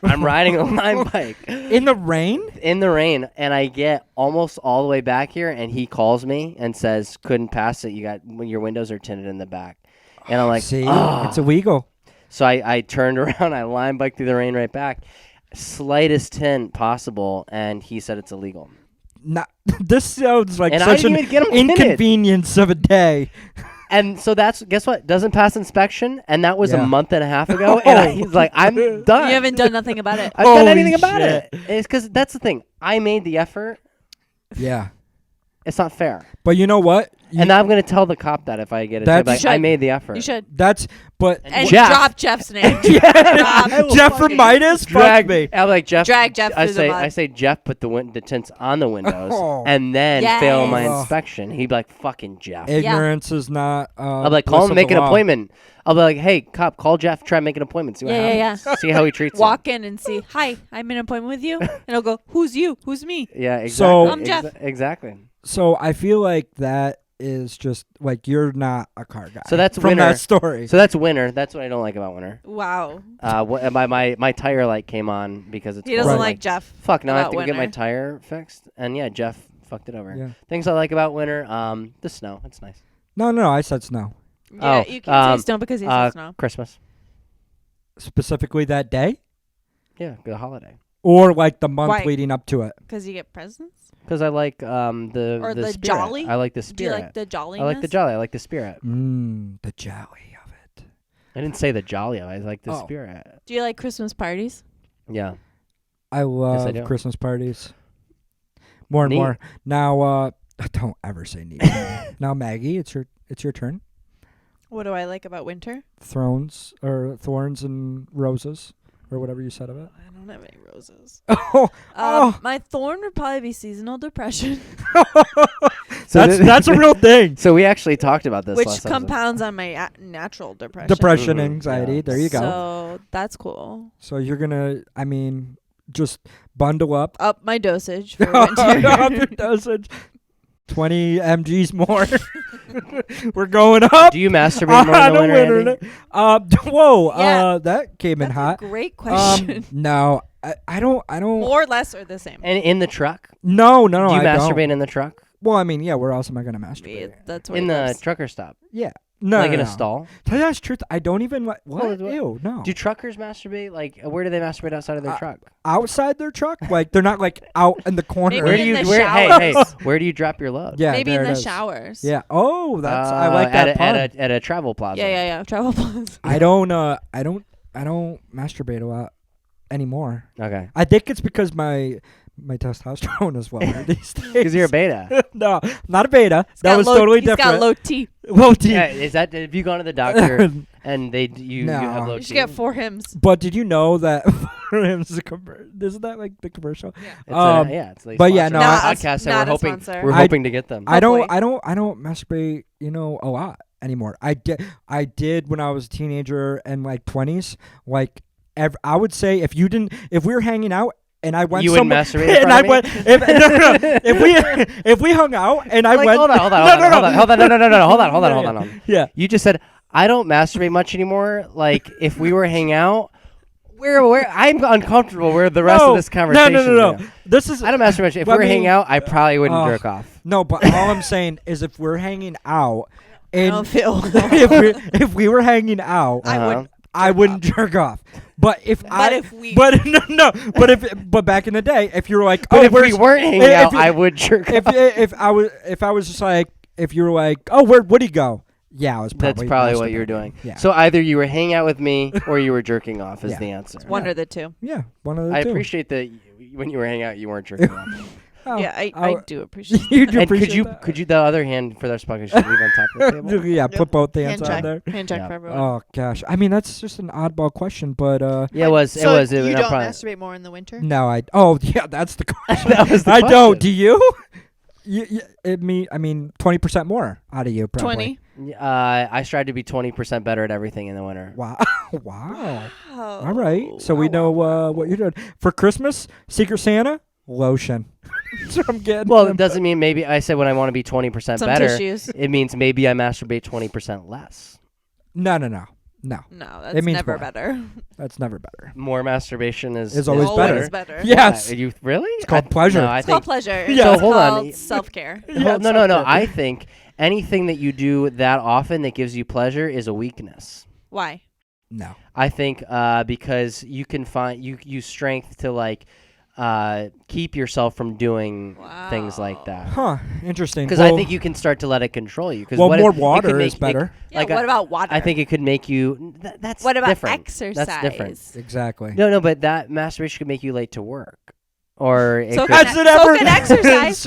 I'm riding a Lime bike In the rain? in the rain, and I get almost all the way back here, and he calls me and says, "Couldn't pass it. Your windows are tinted in the back." And I'm like, See, "Oh." it's illegal. So I turned around, I Lime biked through the rain right back, slightest tint possible, and he said it's illegal. Not, this sounds like And I such didn't an even get 'em tinted. inconvenience of a day. And so guess what? Doesn't pass inspection, and that was Yeah. a month and a half ago. And he's like, "I'm done. You haven't done nothing about it. I've done Holy anything about shit. it." It's because that's the thing. I made the effort. Yeah. It's not fair. But you know what? And I'm going to tell the cop that if I get it. That's- Like, I made the effort. You should. That's, but. And Jeff. drop Jeff's name. Jeff from Midas? Drag Fuck me. I'm like, Jeff. Drag Jeff I through the say, mud. I say, Jeff, put the tints on the windows, Oh. and then fail my Yes. inspection. He'd be like, "Fucking Jeff." Ignorance is not. I'll be like, "Call him, make an appointment." I'll be like, "Hey, cop, call Jeff. Try and make an appointment. See what happens. See how he treats Walk in and see, "Hi, I'm in an appointment with you." And he'll go, "Who's you? Who's me?" you." Yeah, exactly. So- I'm Jeff. Exactly. So I feel like that is just like you're not a car guy. So that's from winter. that story. So that's winter. That's what I don't like about winter. Wow. My tire light came on because it's He doesn't cold. like Jeff. Fuck, now I have about to go get my winter. tire fixed. And yeah, Jeff fucked it over. Yeah. Things I like about winter, the snow. It's nice. No, I said snow. Yeah, Oh, you can't say snow because he says snow. Christmas. Specifically that day. Yeah, good holiday. or like the month Why? leading up to it. Because you get presents? Because I like the Or the spirit. jolly? I like the Do you spirit. like the jolliness? I like the jolly. I like the spirit. The jolly of it. I didn't say the jolly. I like the Oh. spirit. Do you like Christmas parties? Yeah. I love do. Christmas parties. More and Neat. more. Now, don't ever say neat. Now, Maggie, it's your turn. What do I like about winter? Thorns and roses, or whatever you said of it. I don't have any roses. Oh, My thorn would probably be seasonal depression, that's a real thing. So we actually talked about this which last episode. compounds on my natural depression. Depression, Mhm, anxiety. yeah. There you go. So that's cool. So you're gonna, just bundle up. Up my dosage for Up your winter. dosage. 20 mgs more. We're going up. Do you masturbate more in the on winter, Andy? Whoa. Yeah. That came in That's hot. a great question. No, I don't. More, less, or the same? And in the truck? No, Do you I masturbate don't. in the truck? Well, yeah. Where else am I gonna masturbate? That's where In he the lives. trucker stop? Yeah. No, Like no, in a no. stall? Tell you the truth, I don't even what. What? Ew, no. Do truckers masturbate? Like, where do they masturbate outside of their truck? Outside their truck, like they're not like out in the corner. Maybe Where do in you? the Hey, showers. where do you drop your load? Yeah, Maybe there in it the is. showers. Yeah. Oh, that's I like that pun. at a travel plaza. Yeah. Travel plaza. I don't masturbate a lot anymore. Okay. I think it's because my testosterone is lower these days. Because you're a beta. No, not a beta. He's That got was low, totally he's different. got low T. Low T. Yeah, is that? Have you gone to the doctor and you No. have low You T? should get 4 hymns. But did you know that isn't that like the commercial? It's like but yeah, sponsored no, by I- a podcast, not and a we're hoping sponsor. we're I- hoping to get them. I don't Hopefully. masturbate, a lot anymore. I did when I was a teenager and like 20s. Like I would say if we were hanging out and I went You would somewhere masturbate in and I front of went me? if we hung out and I Like, went hold on, hold on. Yeah. You just said I don't masturbate much anymore. Like if we were hanging out, where I'm uncomfortable where the rest of this conversation. No. is. This is I don't masturbate much. If Well, I we were mean, hanging out, I probably wouldn't jerk off. No, but all I'm saying is if we're hanging out I and don't feel. if we were hanging out, I wouldn't jerk off. But if but back in the day, if you were like, But if we where's- weren't hanging out, I would jerk off. if I was just like, if you were like, oh, where'd he go? Yeah, I was probably. That's probably what you were masturbating. doing. Yeah. So either you were hanging out with me or you were jerking off is Yeah. the answer. One or the two. Yeah, one of the I two. appreciate that when you were hanging out, you weren't jerking off. Oh, Yeah, I oh, do appreciate you do And appreciate could you the other hand for this podcast should leave on top of the table? yeah, put both that. hands on there. Hand check Yeah. for everyone. Oh gosh, that's just an oddball question, but Yeah, it was. So It was. you don't probably- masturbate more in the winter? no, I. Oh yeah, that's the question. That was the I don't. question. Do you? I mean, 20% more out of you, probably. 20. I strive to be 20% better at everything in the winter. Wow, wow. Oh. All right, so we know what you're doing for Christmas. Secret Santa lotion. That's what I'm getting. Well, it doesn't mean maybe I said when I want to be 20% Some better. tissues. It means maybe I masturbate 20% less. No. No, It that's means never more. better. That's never better. More masturbation is always better. better. Yes. You really? It's called pleasure. No, I It's called think. pleasure. Yeah. It's So hold on. called self-care. Yeah, No. self-care. I think anything that you do that often that gives you pleasure is a weakness. Why? No. I think because you can find you use strength to like keep yourself from doing things like that. Huh. Interesting. Because I think you can start to let it control you. Cause Well, what more it could water make- is better. Yeah, Like what about water? I think it could make you. That's What about different. exercise? That's different. Exactly. No, but that masturbation could make you late to work, or it So could, can Has I- it so ever? can exercise.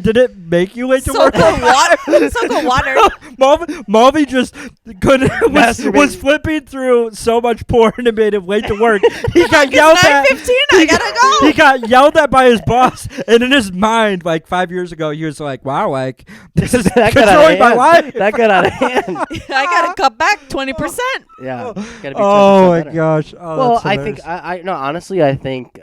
Did it make you late to So work? could water. So could water. Malvi just was Masturbate. flipping through so much porn and made him late to work. He got It's yelled at. 9:15. I gotta go. He got yelled at by his boss, and in his mind, like 5 years ago, he was like, "Wow, like this is that got out controlling of my hand. life." That got out of hand. I gotta cut back 20%. Yeah. Gotta be Oh 10% my better. gosh! Oh, Well, that's I think hilarious. no. Honestly, I think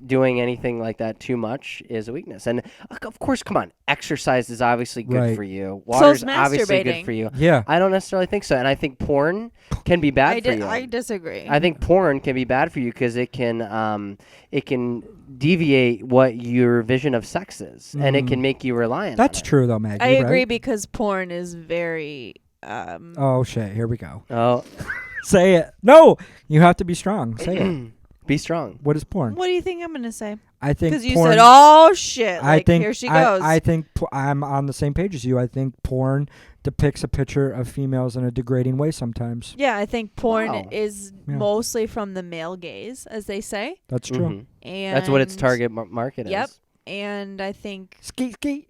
doing anything like that too much is a weakness. And of course, come on, exercise is obviously good Right. for you. So's Water's obviously good masturbating. for you. Yeah. I don't necessarily think so, and I think porn can be bad for you. I disagree. I think porn can be bad for you because it can deviate what your vision of sex is, and it can make you reliant. That's on it. true though, Maggie. I agree right? because porn is very. Oh shit! Here we go. Oh, Say it. No, you have to be strong. Say it. Be strong. What is porn? What do you think I'm gonna say? I think Because you porn, said, "Oh shit!" I Like, think here she goes. I think I'm on the same page as you. I think porn depicts a picture of females in a degrading way sometimes. yeah, I think porn Wow. is Yeah. mostly from the male gaze, as they say, That's true. Mhm. and That's what its target market Yep. is. And I think Skeet skeet.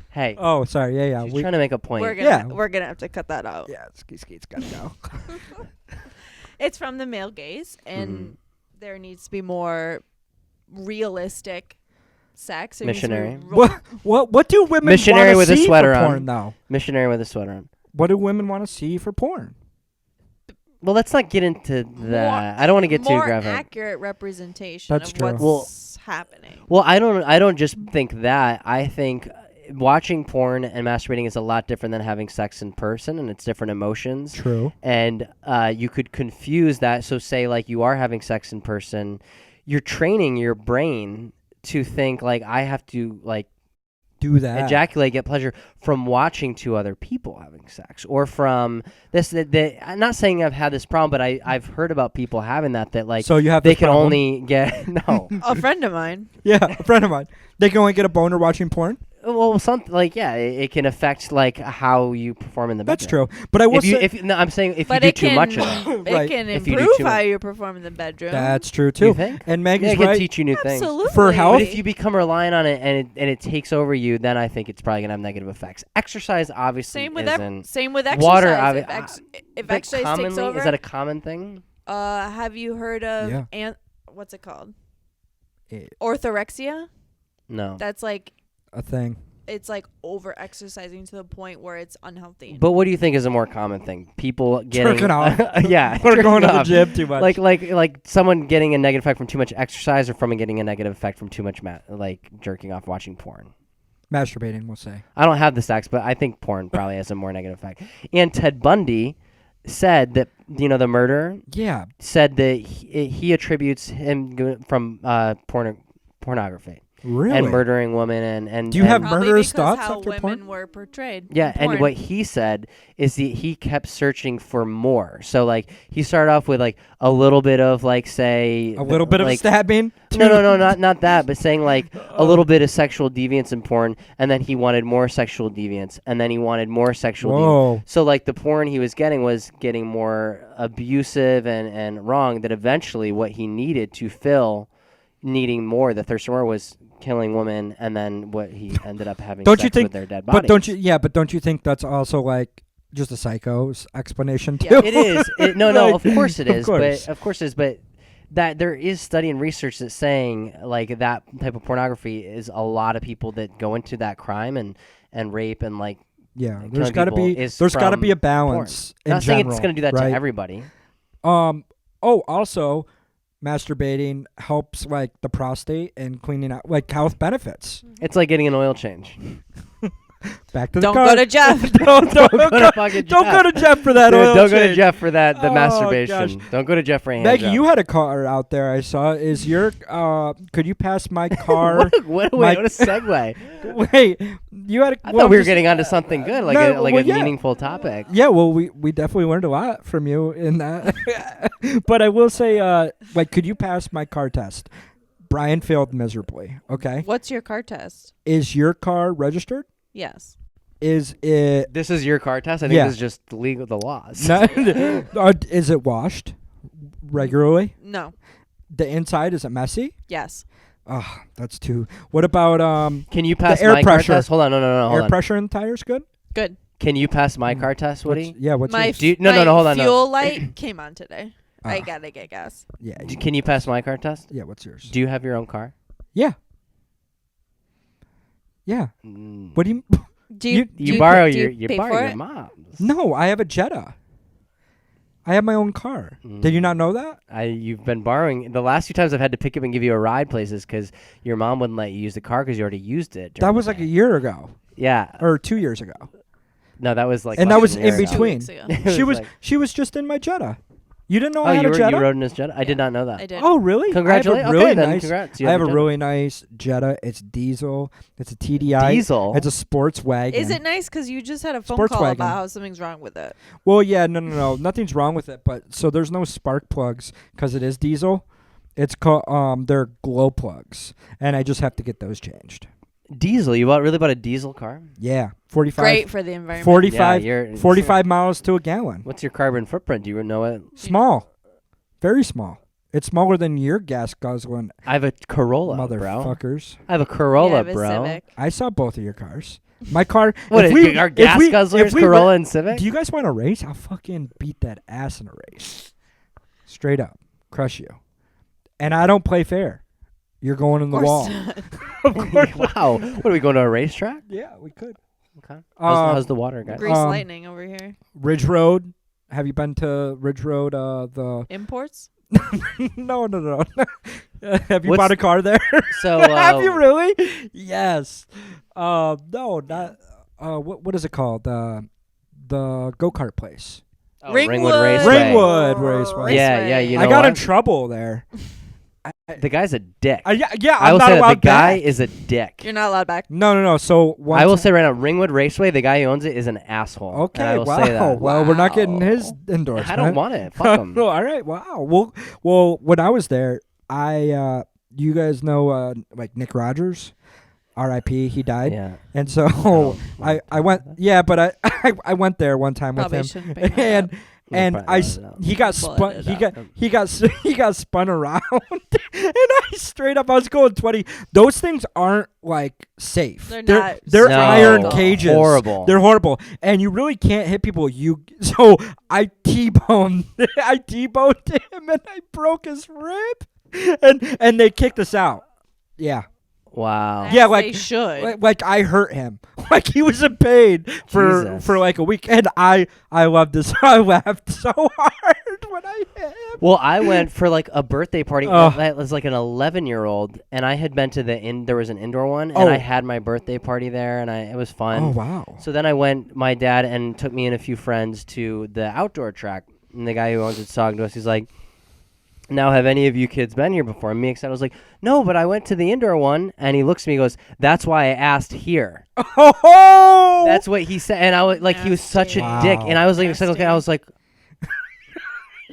Hey. Oh, sorry. Yeah. She's trying to make a point. we're gonna have to cut that out. Yeah, skeet skeet's gotta go. It's from the male gaze, and Mhm. there needs to be more realistic sex. There needs to be Missionary. What do women Missionary want to with a see sweater for on. porn though? Missionary with a sweater on. What do women want to see for porn? Well, let's not get into that. I don't want to get too more graphic. accurate representation That's of true. what's happening. Well, I don't just think that. I think watching porn and masturbating is a lot different than having sex in person, and it's different emotions. True. And you could confuse that. So say like you are having sex in person, you're training your brain to think like I have to like Do that. ejaculate, get pleasure from watching two other people having sex, or from this. I'm not saying I've had this problem, but I've heard about people having that like So you have they this can problem? only get no. A friend of mine. Yeah, a friend of mine. They can only get a boner watching porn. Well, something like it can affect like how you perform in the That's bedroom. true. But I will If you, say if no, I'm saying if But you do it too can, much of it, it Right. can If you do improve too how much- you perform in the bedroom. that's true you too. think? And Yeah, Maggie's it can right. teach you new things. Absolutely. For health? But if you become reliant on it and it takes over you, then I think it's probably gonna have negative effects. Exercise obviously Same with isn't. same with exercise. Water, if but exercise takes commonly, over, is that a common thing? have you heard of Yeah. what's it called? Eh, Orthorexia. No. That's like a thing. it's like over exercising to the point where it's unhealthy. But what do you think is a more common thing? People getting Jerking off. yeah, We're jerking going to the off. gym too much. Like someone getting a negative effect from too much exercise, or from getting a negative effect from too much like jerking off watching porn. Masturbating, we'll say. I don't have the stats, but I think porn probably has a more negative effect. And Ted Bundy said that the murderer Yeah. said that he attributes him from pornography Really? and murdering women and Do you have Probably murderous because thoughts how after women porn? were portrayed. yeah, in and porn. what he said is he kept searching for more. So like he started off with like a little bit of like say A little bit of like, stabbing? No, not that, but saying like a little bit of sexual deviance in porn, and then he wanted more sexual deviance, and then he wanted more sexual deviance. Whoa. So like the porn he was getting more abusive and wrong, that eventually what he needed to fill needing more, the thirst for more, was killing women, and then what he ended up having Don't sex you think- with their dead bodies. But don't you think that's also like just a psycho's explanation too? Yeah. It is. No, Like, of course it of is. course. But of course it is. But that there is study and research that's saying like that type of pornography is a lot of people that go into that crime and rape and like Yeah, killing there's got to people be is there's got to from be a balance in Not saying general, it's going to do that right? to everybody. Oh, also, masturbating helps like the prostate and cleaning out like health benefits. It's like getting an oil change. Back to the Don't car. go to Jeff. don't Go to fucking don't Jeff. go to Jeff for that Dude, oil don't go to change. Jeff for that. The Oh, masturbation. gosh. Don't go to Jeff for a hand Maggie, job. you had a car out there. I saw. Is your could you pass my car? what a my- segue. Wait, you had. I thought we were getting onto something good, like no, a well, yeah. meaningful topic. Yeah, well, we definitely learned a lot from you in that. But I will say, like, could you pass my car test? Brian failed miserably. Okay, What's your car test? is your car registered? Yes. Is it This is your car test. I think Yeah. this is just the laws. not, is it washed regularly? No. The inside, is it messy? Yes. Oh, that's too. What about Can you pass air my pressure. car test? Hold on, no, hold air on. pressure in the tires? Good. Good. Can you pass my car test, Woody? What's My yours? Do you- no, my hold on, no. fuel light came on today. I Ah. gotta get gas. Yeah, Can you pass my car test? yeah. What's yours? Do you have your own car? Yeah. Yeah. Mm. What do you? Do you, You- do You borrow do your pay borrow for your it? mom's. No, I have a Jetta. I have my own car. Did you not know that? You've been borrowing. The last few times I've had to pick up and give you a ride places because your mom wouldn't let you use the car because you already used it. during That was the like day. a year ago Yeah. or 2 years ago. No, that was like. And less that was than a year in ago. between. weeks ago. It She was like- she was just in my Jetta. You didn't know Oh, I had you a Jetta? rode in his Jetta? I did not know that. I did. Oh, really? Congratulations. I have a really Okay, then nice, congrats. I You have a Jetta. really nice Jetta. It's diesel. It's a TDI. Diesel? It's a sports wagon. Is it nice? Because you just had a phone Sports call wagon. about how something's wrong with it. Well, yeah, no. Nothing's wrong with it, but so there's no spark plugs because it is diesel. It's called they're glow plugs, and I just have to get those changed. Diesel? You really bought a diesel car? Yeah, 45. Great for the environment. 45, Yeah, you're- 45 miles to a gallon. What's your carbon footprint? Do you know it? Small, very small. It's smaller than your gas guzzling I have a Corolla, bro. motherfuckers. I have a Yeah, Corolla, I have a bro. Civic. I saw both of your cars. My car. What if is we, our if gas we- guzzlers, if we Corolla ra- and Civic? Do you guys want to race? I'll fucking beat that ass in a race. Straight up, crush you. And I don't play fair. You're going in the Of wall. course. Wow. What, are we going to a racetrack? Yeah, we could. Okay. How's the water, guys? Grease Um, lightning over here. Ridge Road. Have you been to Ridge Road? The Imports? no. Have you What's- bought a car there? So, Have you really? Yes. No, not. What is it called? The go kart place. Oh, Ringwood. Raceway. Ringwood Raceway. Yeah, you know I got in what? trouble there. The guy's a dick. Yeah. I I'm will not say that the allowed guy back. is a dick. You're not allowed back. No. So I will say right now, Ringwood Raceway, the guy who owns it is an asshole. Okay. And I will Wow. say that. Well, we're not getting his Wow. endorsement. I don't want it. Fuck him. No, all right. Wow. Well, when I was there, you guys know like Nick Rogers, R.I.P. He died, Yeah. and so I went. Yeah, but I went there one time Probably with him, shouldn't bring that up. and We'll probably edit it out. he got We'll spun. edit He it got out. he got spun around, and I straight up I was going 20. Those things aren't like safe. They're not They're No. iron cages. Horrible. They're horrible, and you really can't hit people. So I T-boned him, and I broke his rib, and they kicked us out. Yeah, Wow. Yeah, As like- they should. like I hurt him. Like he was in pain Jesus. for like a week, and I loved this. I laughed so hard when I hit him. Well, I went for like a birthday party. Oh. That was like an 11-year-old, and I had been to there was an indoor one, and Oh. I had my birthday party there, and it was fun. Oh wow. So then I went, my dad and took me and a few friends to the outdoor track, and the guy who owns it's talking to us. He's like, "Now, have any of you kids been here before?" And me excited, I was like, "No, but I went to the indoor one." And he looks at me, and goes, "That's why I asked here." Oh, That's what he said, and I was like, he was such a Nasty. dick, and I was like, Nasty. I was like,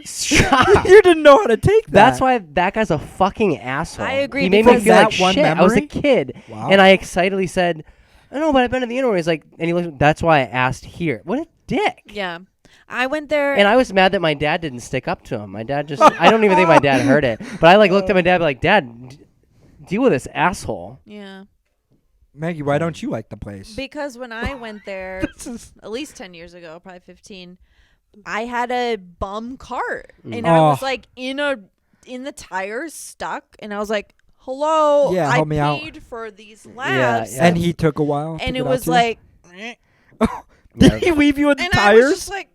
stop. you didn't know how to take that. That's why that guy's a fucking asshole. I agree, He made me because feel like that one shit. I was a memory? kid, Wow. and I excitedly said, "Oh, no, but I've been to the indoor." He's like, and he looked. That's why I asked here. What a dick. Yeah. I went there. And I was mad that my dad didn't stick up to him. My dad just—I don't even think my dad heard it. But I like looked at my dad like, "Dad, deal with this asshole." yeah. Maggie, why don't you like the place? Because when I went there, This is- at least 10 years ago, probably 15, I had a bum cart. Mm. And I was Oh. like in the tires stuck. And I was like, hello, Yeah, I help me out. paid for these laps. yeah. and he took a while. to And get it out was to you? like, Did he leave you in the and I was tires? just like,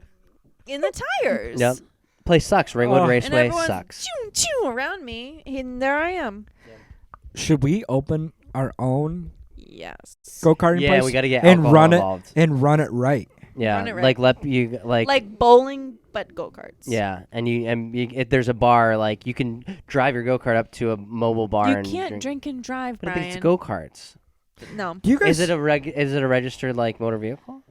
in the tires. Yep. Place sucks. Ringwood Oh. And Raceway everyone's sucks. choo choo around me. And there I am. Should we open our own Yes. go-karting Yeah, place we got to get and alcohol run involved. it and run it right? Yeah, Run it right. like let you like. Like bowling, but go karts. Yeah, and there's a bar like you can drive your go kart up to a mobile bar. You and can't drink and drive, But Brian. it's go karts. No. Do you guys? Is it a registered like motor vehicle?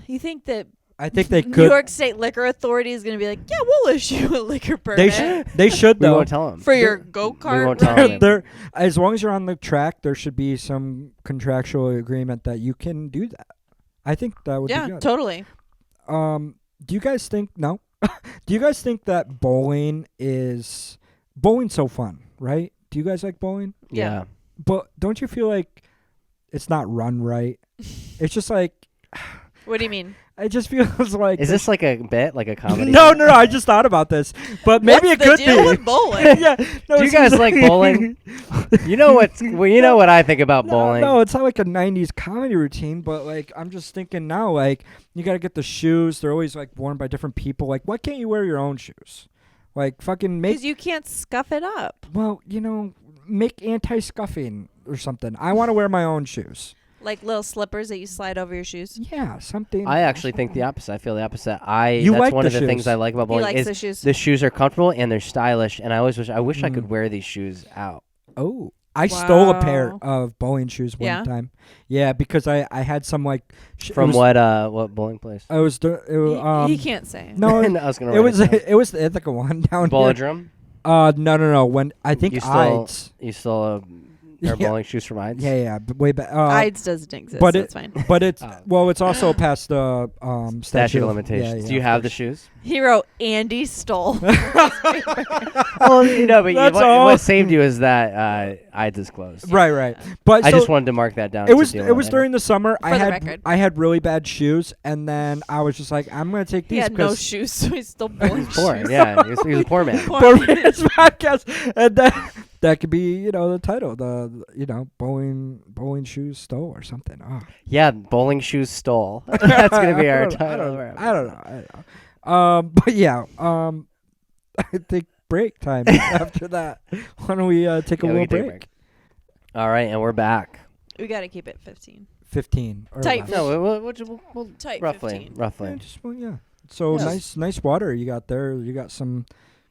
You think that I think they New could. York State Liquor Authority is going to be like, yeah, we'll issue a liquor They permit they should We though. won't tell them. for your go We kart. won't tell ride. them. There, as long as you're on the track, there should be some contractual agreement that you can do that. I think that would Yeah, be good. totally. Do you guys think no? Do you guys think that bowling's so fun, right? Do you guys like bowling? Yeah. But don't you feel like it's not run right? It's just like What do you mean? it just feels like Is this like a bit, like a comedy? no. I just thought about this, but maybe What's it could the deal be. with bowling? Yeah. No, Do you it's guys just like bowling? You know what's? Well, you know what I think about bowling. No, it's not like a '90s comedy routine, but like I'm just thinking now, like you gotta get the shoes. They're always like worn by different people. Like, why can't you wear your own shoes? Like, fucking make. Because you can't scuff it up. Well, make anti-scuffing or something. I want to wear my own shoes. Like little slippers that you slide over your shoes. Yeah, something. I actually think the opposite. I feel the opposite. You That's like one the of the things shoes. I like about He bowling likes is the shoes. the shoes are comfortable and they're stylish. And I wish I could Mm. wear these shoes out. Oh, I stole a pair Wow. of bowling shoes one Yeah? time. Yeah, because I had some like it From was, what bowling place? I was He can't say. no, I was gonna. it write was down. it was the Ithaca one down here. Bowlodrome. No. When I think You stole- Ides. You stole a pair of Yeah. bowling shoes from Ides? Yeah, but way back. Ides doesn't exist. but That's fine. But it's Oh. well, it's also past the Statute of of limitations. Yeah, Do you of have the course. shoes? He wrote Andy stole. Well, you know, but That's all. what saved you is that Ides is closed. Right. But I so just wanted to mark that down. it was to deal it was with during the summer. For the record. I had really bad shoes, and then I was just like, I'm gonna take He these had no because shoes, so he stole bowling shoes. Poor, yeah, he was a poor man. Poor for man. this podcast, and that could be the title, the bowling shoes stole or something. Oh. Yeah, bowling shoes stole. That's gonna be our I title. don't know. But yeah, I think break time after that. Why don't we take a Yeah, we little can take a break? All right, and we're back. We got to keep it 15. 15 or Tight. less. No, we'll Tight roughly. 15. Yeah. So Yes. nice water you got there. You got some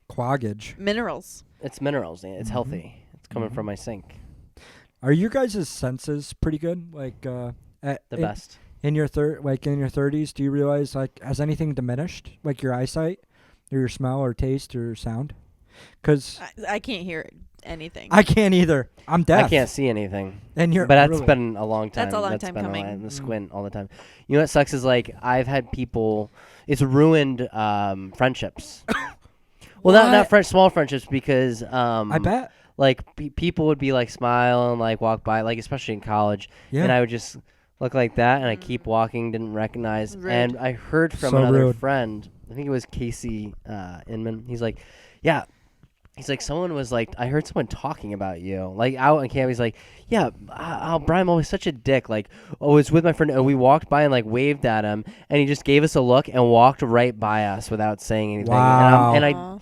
quaggage. Minerals. It's minerals. It's Mhm. healthy. It's coming Mhm. from my sink. Are your guys' senses pretty good? Like The in, best. in your in your 30s, do you realize like has anything diminished, like your eyesight, or your smell, or taste, or sound? Because I can't hear anything. I can't either. I'm deaf. I can't see anything. And you're But that's really- been a long time. That's a long time been coming. A Mm. squint all the time. You know what sucks is like I've had people. It's ruined friendships. Well, not What? small friendships because I bet. like people would be like smile and like walk by, like especially in college, Yeah. and I would just look like that and I keep walking, didn't recognize. Rude. And I heard from So another rude. friend, I think it was Casey Inman. He's like, yeah. He's like, someone was like, I heard someone talking about you, like out on campus. He's like, yeah, Brian was such a dick. Like, I was with my friend and we walked by and like waved at him, and he just gave us a look and walked right by us without saying anything. Wow. And I Aw.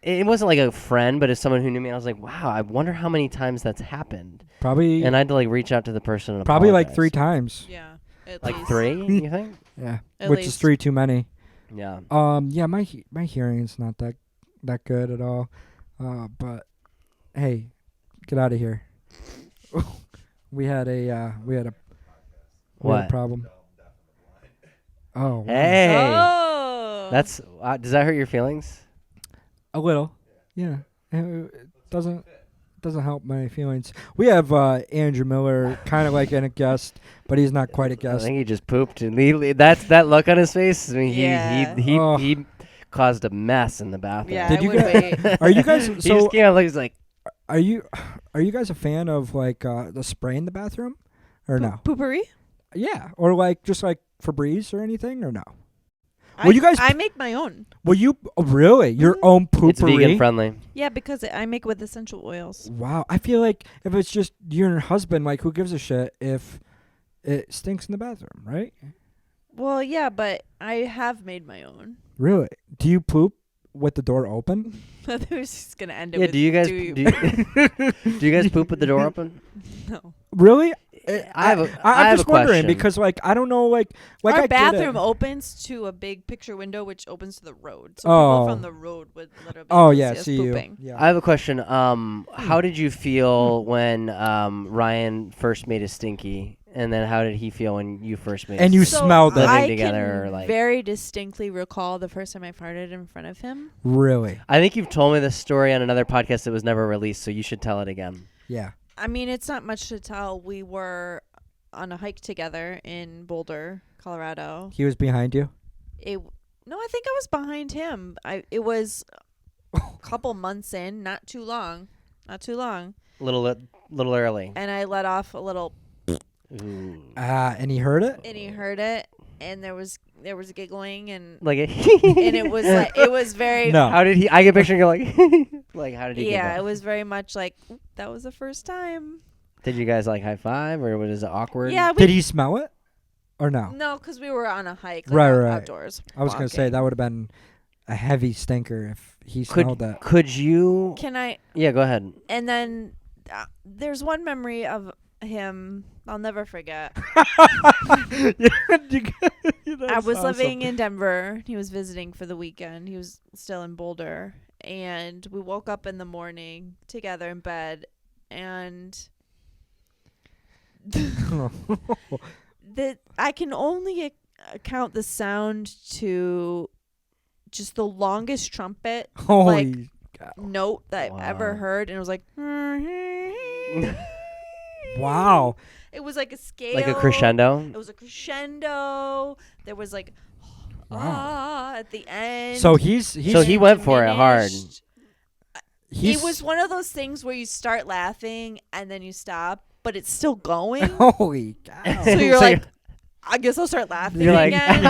it wasn't like a friend, but as someone who knew me, I was like, wow, I wonder how many times that's happened. Probably And I had to like reach out to the person and probably like apologize. 3 times. Yeah. At Like least. 3, you think? Yeah. At Which is least. 3 too many. Yeah. Yeah, my hearing's not that good at all. But hey, get out of here. we had a What? problem. Oh, wow. Hey, Oh. that's does that hurt your feelings? A little. Yeah. It doesn't help my feelings. We have Andrew Miller, kind of like a guest, but he's not quite a I guest. think he just pooped, and that's that look on his face. I mean, Yeah. he caused a mess in the bathroom. Yeah, Did I you would guys- wait. Are you guys He so just came out like he's like, are you guys a fan of like the spray in the bathroom or no? Poopery? Yeah, or like just like Febreze or anything or no? Well, you guys- I make my own. Well, you really your Mhm. own poopery? it's vegan friendly. Yeah, because I make with essential oils. Wow, I feel like if it's just you and your husband, like who gives a shit if it stinks in the bathroom, right? Well, yeah, but I have made my own. Really? Do you poop with the door open? I thought it was just gonna end it Yeah. with Do you guys you? do you guys poop with the door open? No. Really? I have a I'm just wondering question. because like I don't know like Our I get it. bathroom opens to a big picture window, which opens to the road. So Oh. people from the road would literally Oh see yeah, us see pooping. you. Yeah. I have a question. How did you feel when Ryan first made a stinky, and then how did he feel when you first made? And you So smelled it. Living I together, can like- very distinctly recall the first time I farted in front of him. Really? I think you've told me this story on another podcast that was never released, so you should tell it again. Yeah. I mean, it's not much to tell. We were on a hike together in Boulder, Colorado. He was behind you. No, I think I was behind him. It was a couple months in, not too long, Little early. and I let off a little, Ooh. And he heard it. and he heard it, and there was giggling, and Like and it was like it was very No. How did he? I get a picture and go like, like how did he? yeah, giggle? it was very much like "Oop, that was the first time. Did you guys like high five or was it awkward? Yeah, Did he smell it or no? no, because we were on a hike, Right, out- right. outdoors. I was gonna say walking. that would have been a heavy stinker if he smelled that. Could you? Can I? Yeah, go ahead. And then there's one memory of him I'll never forget. That's I was awesome. living in Denver. He was visiting for the weekend. He was still in Boulder. And we woke up in the morning together in bed. And I can only account the sound to just the longest trumpet Holy cow. note that I've ever Wow. heard. And it was like... Wow. It was like a scale. Like a crescendo. It was a crescendo. There was like at the end. So he's So he went for it hard. diminished. he's It was one of those things where you start laughing and then you stop, but it's still going. holy cow. So you're So like, I guess I'll start laughing You're like, again.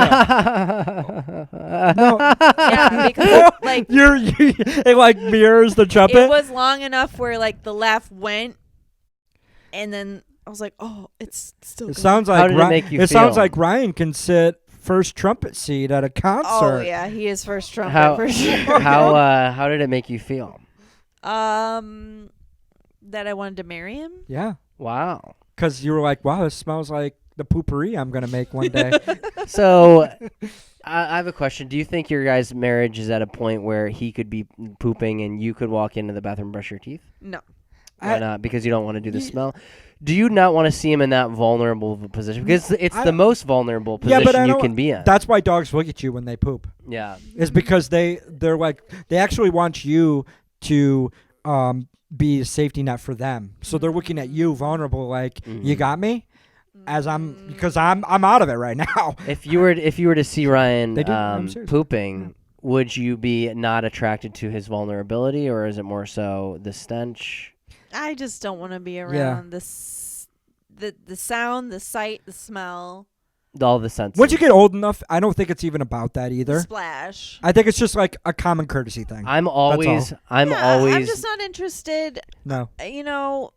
No. Yeah, because like it like mirrors the trumpet. it was long enough where like the laugh went, and then I was like, oh, it's still. It going. sounds like How did it make you it sounds feel? like Ryan can sit first trumpet seat at a concert. Oh yeah, he is first trumpet how for sure. how did it make you feel? That I wanted to marry him. Yeah. Wow. Because you were like, wow, this smells like the poopery I'm going to make one day. So I have a question. Do you think your guys' marriage is at a point where he could be pooping and you could walk into the bathroom and brush your teeth? No. Why not? Because you don't want to do the smell? Do you not want to see him in that vulnerable position? Because it's the most vulnerable Yeah, but I position you don't- can be in. That's why dogs look at you when they poop. Yeah. Is because they're like, they actually want you to be a safety net for them. So they're looking at you vulnerable like, you got me? Because I'm out of it right now. If you were to see Ryan They do. I'm serious. pooping, would you be not attracted to his vulnerability, or is it more so the stench? I just don't want to be around this, the sound, the sight, the smell, All the senses. Once you get old enough, I don't think it's even about that the either. splash. I think it's just like a common courtesy thing. I'm all. always I'm just not interested. No. You know,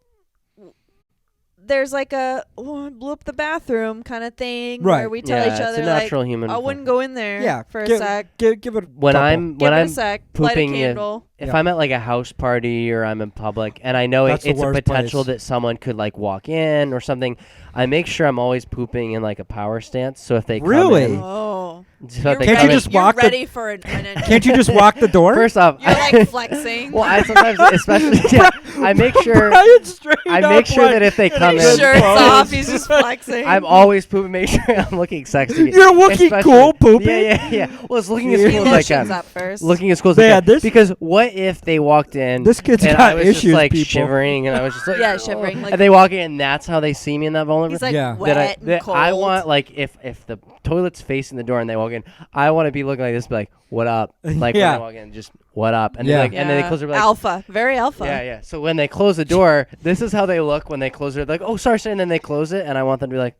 there's like a I blew up the bathroom kind of thing Right. where we tell yeah, each it's other a like, natural human. I wouldn't go in there Yeah. for a give, sec. Give it a When couple. I'm Give when it I'm a sec. Light a pooping, candle. if Yeah. I'm at like a house party or I'm in public and I know That's the it's a worst potential place. that someone could like walk in or something, I make sure I'm always pooping in like a power stance. So if they Really? come in, Oh. so if they Can't come you in- just walk You're the- ready for an entrance. Can't you just walk the door? First off, You're like flexing. well, I sometimes, especially, yeah, I make sure. Brian straight I up, make sure like, that if they come His in, shirt's pose. off. He's just flexing. I'm always pooping. Make sure I'm looking sexy. You're looking Especially- cool pooping? Yeah. Well, it's looking as Jeez. cool as I Emotions can. up first. Looking as cool as I Man, can. this- Because what if they walked in This kid's and got I was issues, just like people. shivering and I was just like, Yeah, "Oh." shivering, like- and they walk in and that's how they see me in that vulnerable. He's like Yeah. wet and cold. I want like if the toilet's facing the door and they walk in, I want to be looking like this, be like, what up? Like Yeah. when they walk in, just what up? And Yeah. they like, and then they close their like, alpha, very alpha. yeah. So when they close the door, this is how they look when they close it. Like, oh, sorry, and then they close it, and I want them to be like,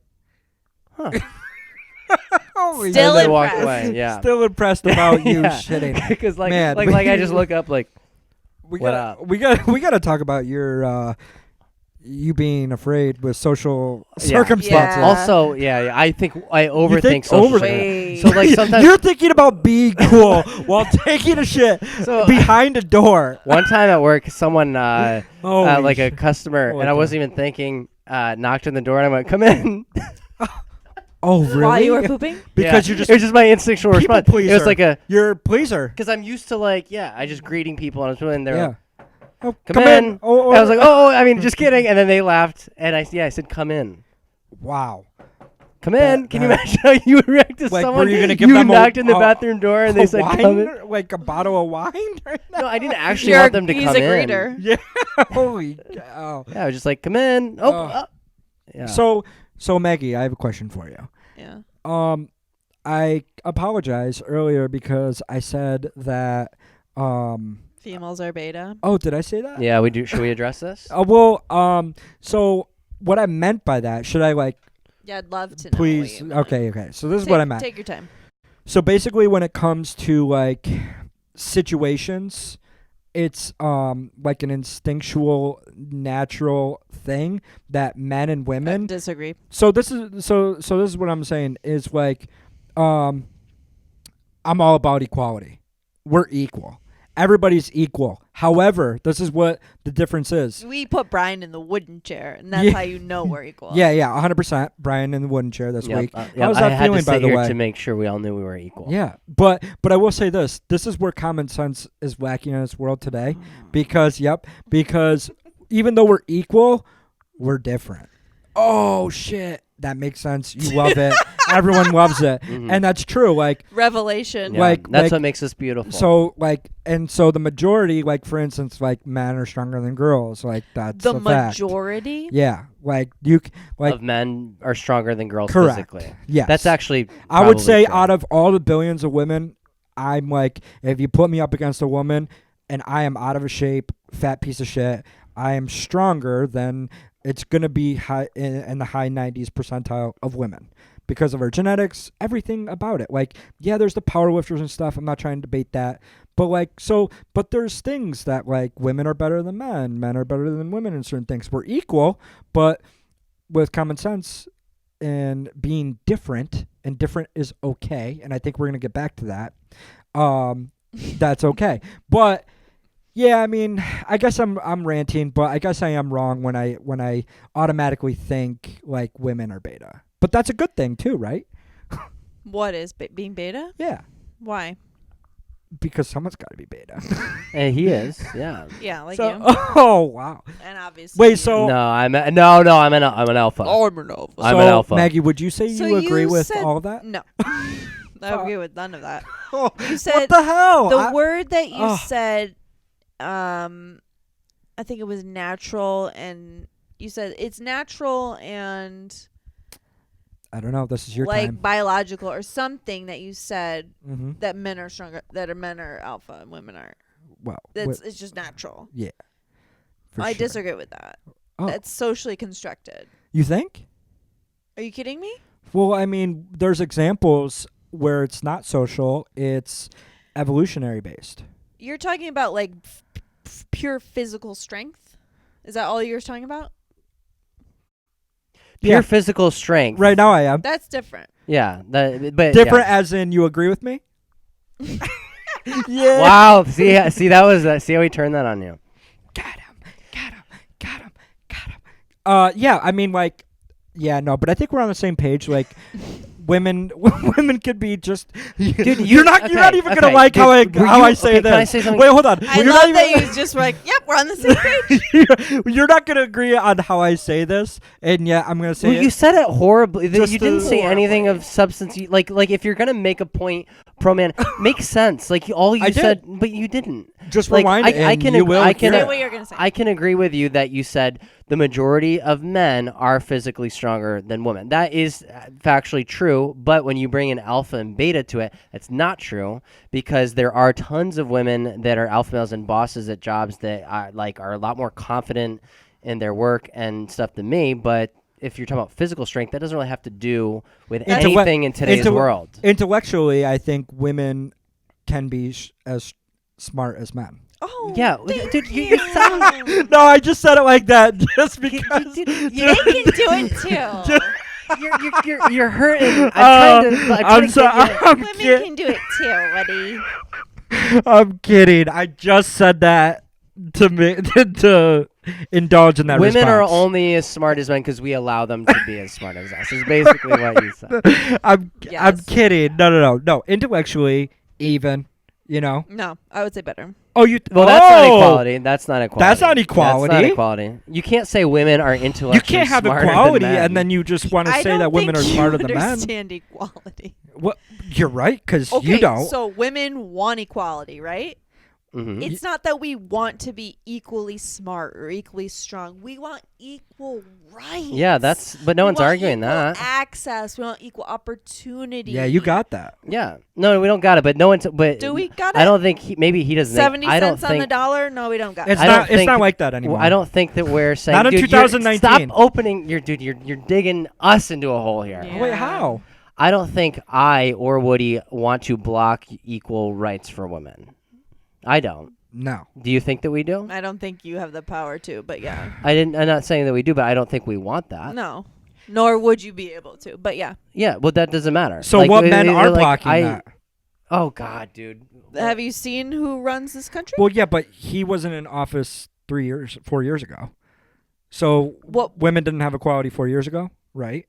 huh. Holy Still and they walk impressed. away. Yeah. Still impressed about you Yeah. shitting. Because like, Man. like I just look up like, We What gotta, up? we gotta talk about your you being afraid with social Yeah. circumstances. Yeah. also, yeah, I think I overthink think social over- circumstances. So like sometimes, You're thinking about being cool while taking a shit So- behind a door. one time at work, someone Holy like a shit. customer, Holy and I wasn't even thinking, knocked on the door, and I went, come in. Oh really? While you were pooping? Because Yeah. you're just it was just my instinctual people response. It was pleaser. like a you're a pleaser. because I'm used to like I just greeting people and I was doing there. Yeah. Oh, Come in. Oh, And I was like, oh, I mean, just kidding. And then they laughed, and I said, come in. wow. Come in. Can you that- imagine how you would react to Like, someone? were you gonna give them a- knocked in the a- bathroom door and they said, wine, come in. like a bottle of wine right now? No, I didn't actually want them to He's come a in. greeter. Yeah. Holy cow. Yeah, I was just like, come in. Oh, Oh. yeah. So Maggie, I have a question for you. Yeah. I apologize earlier because I said that. Females are beta. Oh, did I say that? Yeah, we do. Should we address this? So what I meant by that, should I like Yeah, I'd love to know. please? what you meant. Okay. So this is what I meant. Take your time. So basically, when it comes to like situations, it's like an instinctual, natural thing that men and women. Disagree. So this is what I'm saying is like, I'm all about equality. We're equal. everybody's equal. However, this is what the difference is. We put Brian in the wooden chair, and that's how you know we're equal. Yeah, 100%. Brian in the wooden chair this week. Yep, How's I that had feeling, to by sit the here way? to make sure we all knew we were equal. Yeah, but I will say this. This is where common sense is lacking in this world today. Because even though we're equal, we're different. Oh, shit. That makes sense. You love it. Everyone loves it. Mhm. And that's true. Like, Revelation. Yeah, Like- that's like- what makes us beautiful. so, like, and so the majority, like, for instance, like, men are stronger than girls. Like, that's The a fact. majority. Yeah. Like, like, of men are stronger than girls correct. physically. Yes. That's actually I would probably say true. out of all the billions of women, I'm like, if you put me up against a woman and I am out of a shape, fat piece of shit, I am stronger than it's going to be high in the high 90s percentile of women because of our genetics, everything about it. Like, yeah, there's the power lifters and stuff. I'm not trying to debate that. But like, but there's things that like women are better than men are better than women in certain things. We're equal, but with common sense and being different, and different is okay. And I think we're going to get back to that. That's okay. But yeah, I mean, I guess I'm ranting, but I guess I am wrong when I automatically think like women are beta. But that's a good thing too, right? What is being beta? Yeah, Why? because someone's got to be beta. And he is, yeah. Yeah, like So, you. oh wow. And obviously. Wait, you. so No, I'm an alpha. I'm an alpha. I'm so, an alpha. Maggie, would you say So you agree you with said- all of that? No. I agree with none of that. Oh, You said what the hell? the word that you Ugh. said, I think it was natural, and you said it's natural and I don't know. This is your like time. biological or something that you said Mm-hmm. that men are stronger, that men are alpha and women aren't. Well, It's just natural. for I sure. disagree with that. Oh. That's socially constructed. You think? Are you kidding me? Well, I mean, there's examples where it's not social; it's evolutionary based. You're talking about like pure physical strength. Is that all you're talking about? Pure Yeah. physical strength. Right now, I am That's different. Yeah. But different, yeah. as in you agree with me. Yeah. Wow. See that was see how he turned that on you. Got him. Yeah, I mean, like, yeah, no, but I think we're on the same page. Like, women could be just. Dude, you're not even gonna like dude, how I were how you- I say okay, this. Can I say something? Wait, hold on. I You're love not that even- you just were like, yep, we're on the same page. You're not gonna agree on how I say this, and yeah, I'm gonna say Well, it. you said it horribly. Just You didn't say anything horribly. of substance. Like if you're gonna make a point, pro man, make sense. Like all you I did. said, but you didn't. Just like, rewind it, I and can you ag- will I hear can Say it. what you're gonna say. I can agree with you that you said the majority of men are physically stronger than women. That is factually true, but when you bring in alpha and beta to it, it's not true because there are tons of women that are alpha males and bosses at jobs that are a lot more confident in their work and stuff than me, but if you're talking about physical strength, that doesn't really have to do with anything in today's world. Intellectually, I think women can be as smart as men. Oh, Yeah, thank dude, you sound. No, I just said it like that just You- because. you- they can do it too. You're hurting. I'm trying to sorry. get you- I'm, Women kid- can do it too, buddy. I'm kidding. I just said that to indulge in that. Women are response. only as smart as men because we allow them to be as smart as us. Is basically what you said. I'm Yes. kidding. No. Intellectually, even. You know. No, I would say better. Oh, you. Well, that's not equality. That's not equality. That's not equality. That's not equality. You can't say women are intellectually You can't have smarter equality than men. and then you just want to I say don't that women are think smarter you than men. understand equality. What? You're right, because Okay, you don't. so women want equality, right? Mhm. It's not that we want to be equally smart or equally strong. We want equal rights. Yeah, but no We one's want arguing equal that. access. We want equal opportunity. Yeah, you got that. Yeah, no, we don't got it. But no one's. But Do we got it? I don't think maybe he doesn't. 70 think, I don't cents on the think. dollar? No, we don't got It's it. I don't not. It's think- not like that anymore. I don't think that we're saying. Not in dude, 2019. Stop opening your dude. You're digging us into a hole here. Yeah. Wait, how? I don't think I or Woody want to block equal rights for women. I don't. No. Do you think that we do? I don't think you have the power to, but yeah. I'm not saying that we do, but I don't think we want that. No. Nor would you be able to, but yeah. Yeah, well, that doesn't matter. So what men are blocking I, that? Oh God, dude. Have you seen who runs this country? Well, yeah, but he wasn't in office 4 years ago. So women didn't have equality 4 years ago, right?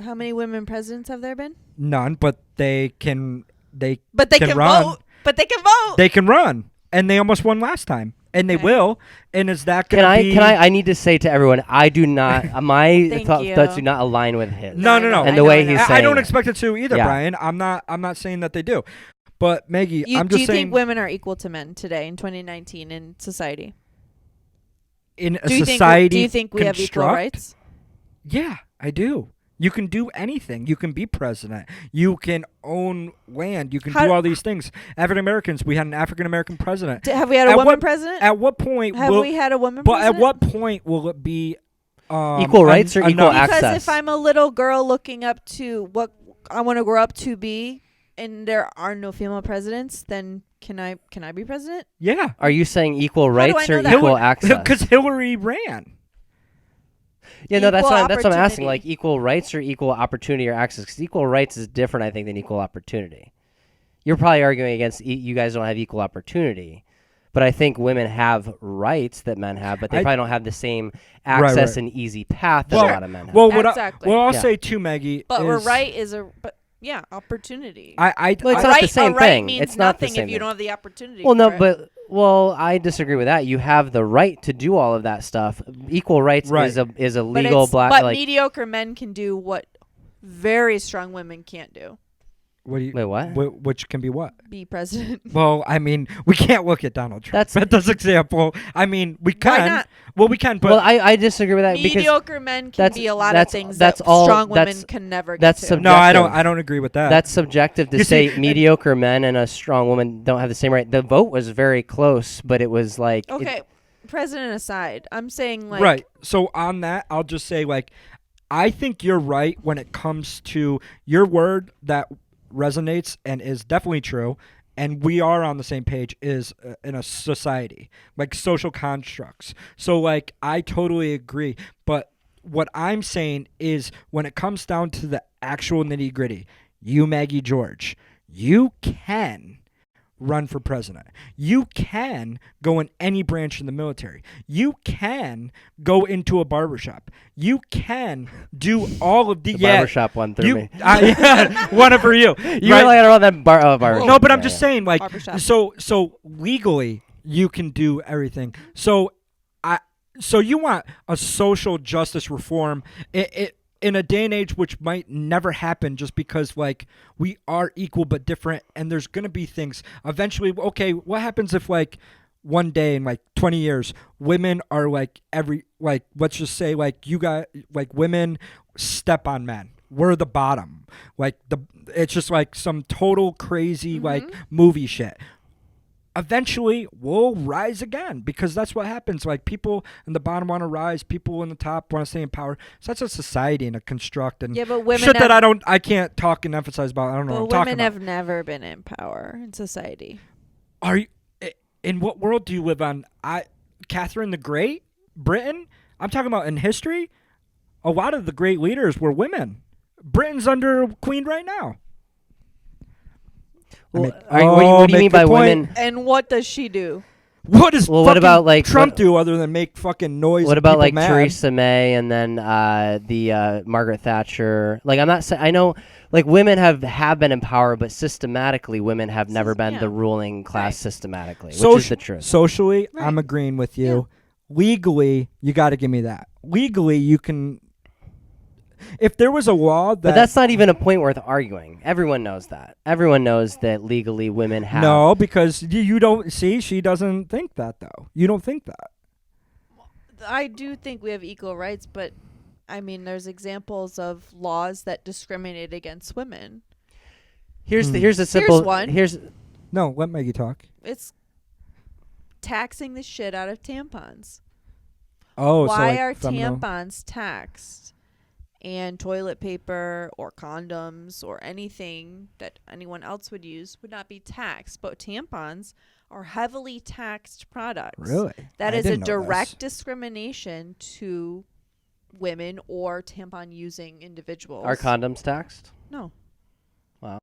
How many women presidents have there been? None, but they can. But they can run. vote. But they can vote. They can run, and they almost won last time, and they Okay. will. And is that going to be? I need to say to everyone, I do not. My Thank you. thoughts do not align with his. No. And the way he's I saying don't it. expect it to either, Yeah. Brian. I'm not saying that they do, but Maggie, I'm Do just you saying. think women are equal to men today in 2019 in society? In a Do you society, think we have equal construct, rights? Yeah, I do. You can do anything. You can be president. You can own land. You can do all these things. African Americans. We had an African American president. Have we had a woman president? At what point? Have we had a woman But president? at what point will it be Equal rights or equal enough? access? Because if I'm a little girl looking up to what I want to grow up to be, and there are no female presidents, then can I be president? Yeah. Are you saying equal do rights I or know that? equal access? Because Hillary ran. Yeah, no, that's Equal what I'm asking. opportunity. Like equal rights or equal opportunity or access? Because equal rights is different, I think, than equal opportunity. You're probably arguing against you guys don't have equal opportunity, but I think women have rights that men have, but they probably don't have the same access and easy path that a lot of men have. Well, Exactly. I'll Yeah. say too, Maggie. But is we're right opportunity. Well, it's A not right, the same a right thing. means It's not the nothing same if you thing. don't have the opportunity. Well, no, for it. but I disagree with that. You have the right to do all of that stuff. Equal rights Right. is a But legal but like. mediocre men can do what very strong women can't do. What do you, Wait, what? Which can be what? Be president. Well, I mean, we can't look at Donald Trump. That's- That's example. I mean, we can. Why not? Well, we can, but Well, I disagree with that because Mediocre men can that's- be a lot of that's- things that's that all- strong women that's- can never get that's to. sub- no, I don't. subjective. I don't agree with that. that's subjective to You say see, mediocre men and a strong woman don't have the same right. The vote was very close, but it was like Okay, president aside, I'm saying like right. So on that, I'll just say like, I think you're right when it comes to your word that resonates and is definitely true, and we are on the same page is in a society like social constructs. So like I totally agree, but what I'm saying is when it comes down to the actual nitty gritty, you Maggie George, you can run for president. You can go in any branch in the military. You can go into a barbershop. You can do all of the barbershop one through me. one for you. You right? really got around that barbershop. No, but I'm just saying, like, Barbershop. so legally you can do everything. So you want a social justice reform it in a day and age which might never happen just because like we are equal but different, and there's gonna be things eventually. Okay, what happens if like one day in like 20 years women are like let's just say like you got like women step on men, we're the bottom, like it's just like some total crazy like movie shit. Eventually we'll rise again because that's what happens. Like people in the bottom want to rise, people in the top want to stay in power. So that's a society and a construct and Yeah, but women shit that have- I can't talk and emphasize about. I don't know But what I'm talking women about. have never been in power in society. Are you in what world do you live on? Catherine the Great, Britain. I'm talking about in history. A lot of the great leaders were women. Britain's under Queen right now. Well, I mean- what do you make mean by your point. women? And what does she do? What does Well, what about, like, Trump what- do other than make fucking noise? What and about people like mad? Theresa May and then the Margaret Thatcher? Like I'm not saying I know like women have been in power, but systematically women have never been yeah. the ruling class Right. systematically, which is Soci- the truth. Socially, Right. I'm agreeing with you. Legally, you got to give me that. Legally, you can. If there was a law that But that's not even a point worth arguing. Everyone knows that. Everyone knows that legally women have. no, because you don't see. She doesn't think that though. You don't think that. I do think we have equal rights, but I mean, there's examples of laws that discriminate against women. Here's the simple. one. No, let Maggie talk. It's taxing the shit out of tampons. Oh, so Why like are feminine- tampons taxed and toilet paper or condoms or anything that anyone else would use would not be taxed, but tampons are heavily taxed products. Really? That I is a didn't know direct this. discrimination to women or tampon using individuals. Are condoms taxed? No. Wow.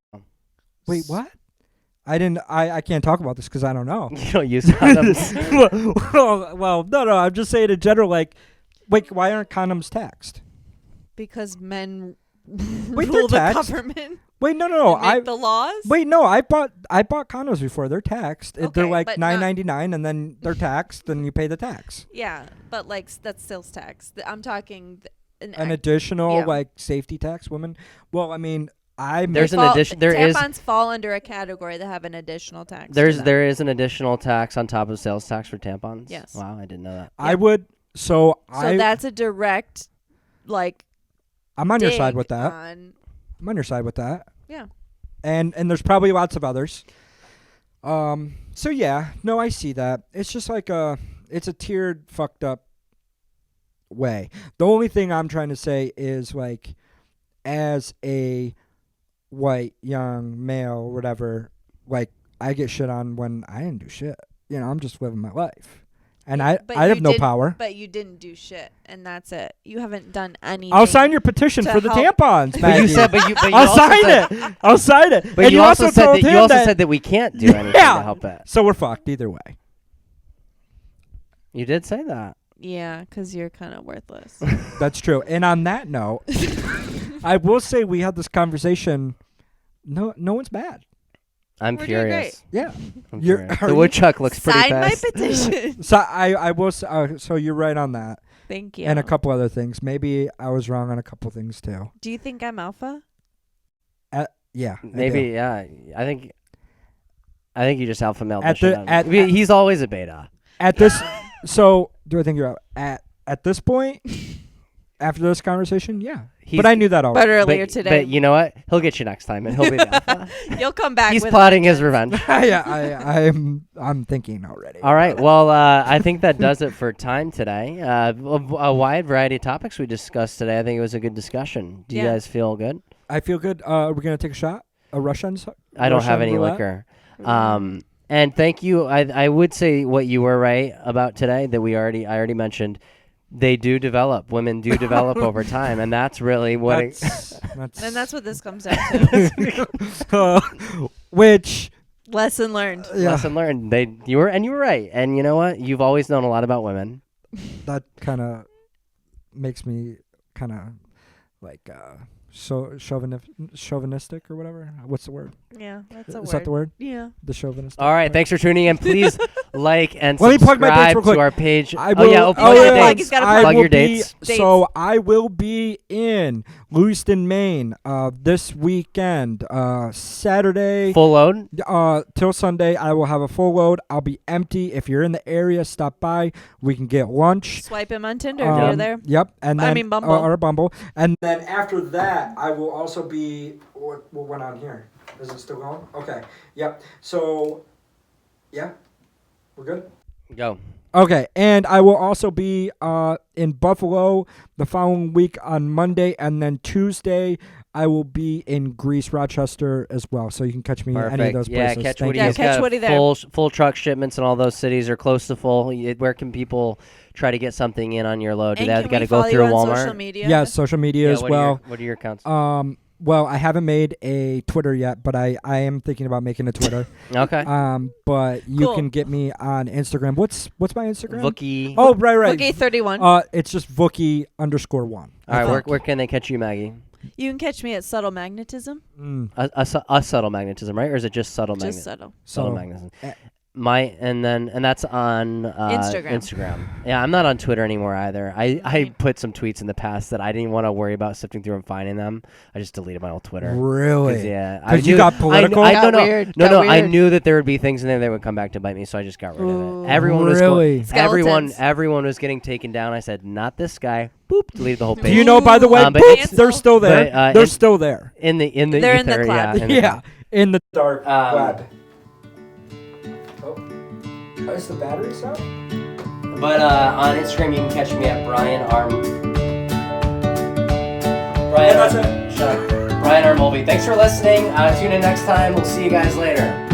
Wait, what? I didn't. I can't talk about this because I don't know. You don't use condoms. well, no. I'm just saying in general. Like, wait, why aren't condoms taxed? Because men Wait, rule the they're taxed? government. Wait, no. and make the laws. Wait, no. I bought condoms before. They're taxed. Okay, They're like but not- $9.99, and then they're taxed, and you pay the tax. Yeah, but like that's sales tax. I'm talking An additional yeah. like safety tax, women. Well, I mean, There's an addition. There is. tampons fall under a category that have an additional tax. to them. There is an additional tax on top of sales tax for tampons. Yes. Wow, I didn't know that. I would. So that's a direct, like. I'm on your side dig with that. I'm on your side with that. Yeah. And there's probably lots of others. So yeah, no, I see that. It's just like it's a tiered, fucked up way. The only thing I'm trying to say is like, as a white young male, or whatever, like I get shit on when I didn't do shit. You know, I'm just living my life, and I have no power. But you didn't do shit, and that's it. You haven't done anything. I'll sign your petition to for the help. tampons. But Maggie. you said, but you I'll also sign said, it. I'll sign it. But and you also said told that him you also that, said that we can't do anything Yeah. to help it. So we're fucked either way. You did say that. Yeah, because you're kind of worthless. That's true. And on that note, I will say we had this conversation. No one's bad. I'm We're doing furious. Yeah. I'm You're- furious. are The you- woodchuck looks pretty Sign my fast. petition. So I will. So you're right on that, Thank you. and a couple other things. Maybe I was wrong on a couple things too. Do you think I'm alpha? Yeah. I Maybe, do. yeah. I think you just alpha male At the shit the- out of at- me. He's always a beta. At this. So do I think you're out at this point? After this conversation, yeah. He's, But I knew that already. But earlier today. But you know what? He'll get you next time, and he'll be the alpha. You'll come back. He's with plotting his vengeance. revenge. Yeah, I'm thinking already. All right. Well, I think that does it for time today. A wide variety of topics we discussed today. I think it was a good discussion. Do you Yeah. guys feel good? I feel good. We're gonna take a shot. A Russian. I don't have any roulette? liquor. And thank you. I would say what you were right about today that I already mentioned. They do develop. Women do develop over time, and that's really what. And that's what this comes down to. Which Lesson learned. yeah, Lesson learned. You were right. And you know what? You've always known a lot about women. that kind of makes me kind of like chauvinistic or whatever. What's the word? Yeah, that's a word. Is that the word? Yeah. The chauvinistic. All right. Thanks for tuning in. Please like and Let me plug my dates subscribe real quick. to our page. I will, plug oh, your yeah, dates. he's gotta I plug will your dates. So I will be in Lewiston, Maine, this weekend, Saturday. Full load. Till Sunday, I will have a full load. I'll be empty. If you're in the area, stop by. We can get lunch. Swipe him on Tinder if you're there. Yep, and then Bumble. or Bumble, and then after that, I will also be. What went on here? Is it still going? Okay. Yep. So, yeah, we're good. Go. Okay, and I will also be in Buffalo the following week on Monday, and then Tuesday I will be in Greece, Rochester as well. So you can catch me in any of those Yeah, places. catch Thank Woody. you. Yeah, He's catch got Woody there. full truck shipments in all those cities are close to full. Where can people try to get something in on your load? Do And they can got we to go follow through you on Walmart? social media? Yes, social media as what well. What are your accounts? Well, I haven't made a Twitter yet, but I am thinking about making a Twitter. Okay. But you Cool. can get me on Instagram. What's my Instagram? Vookie. Oh, right. Okay, 31. It's just Vookie_1. All right. Where can they catch you, Maggie? You can catch me at Subtle Magnetism. A subtle magnetism, right? Or is it just subtle Just magnetism? subtle. Subtle magnetism. And that's on Instagram. Yeah, I'm not on Twitter anymore either. I put some tweets in the past that I didn't want to worry about sifting through and finding them. I just deleted my old Twitter. Really? Yeah, Because you got political? No, Got I weird. knew that there would be things in there that would come back to bite me, so I just got rid of Ooh. it. Everyone was Really? Skeletons. everyone was getting taken down. I said, not this guy. Boop, deleted the whole Do page. you know, by the way, But boop, Cancel. they're still there. But, They're still there. in the They're in the ether, cloud. yeah, in the Yeah, cloud. in the dark Um, web. Oh, is the battery out? But on Instagram, you can catch me at Brian Arm. Brian, that's it. Shut up. Brian Armolby. Thanks for listening. Tune in next time. We'll see you guys later.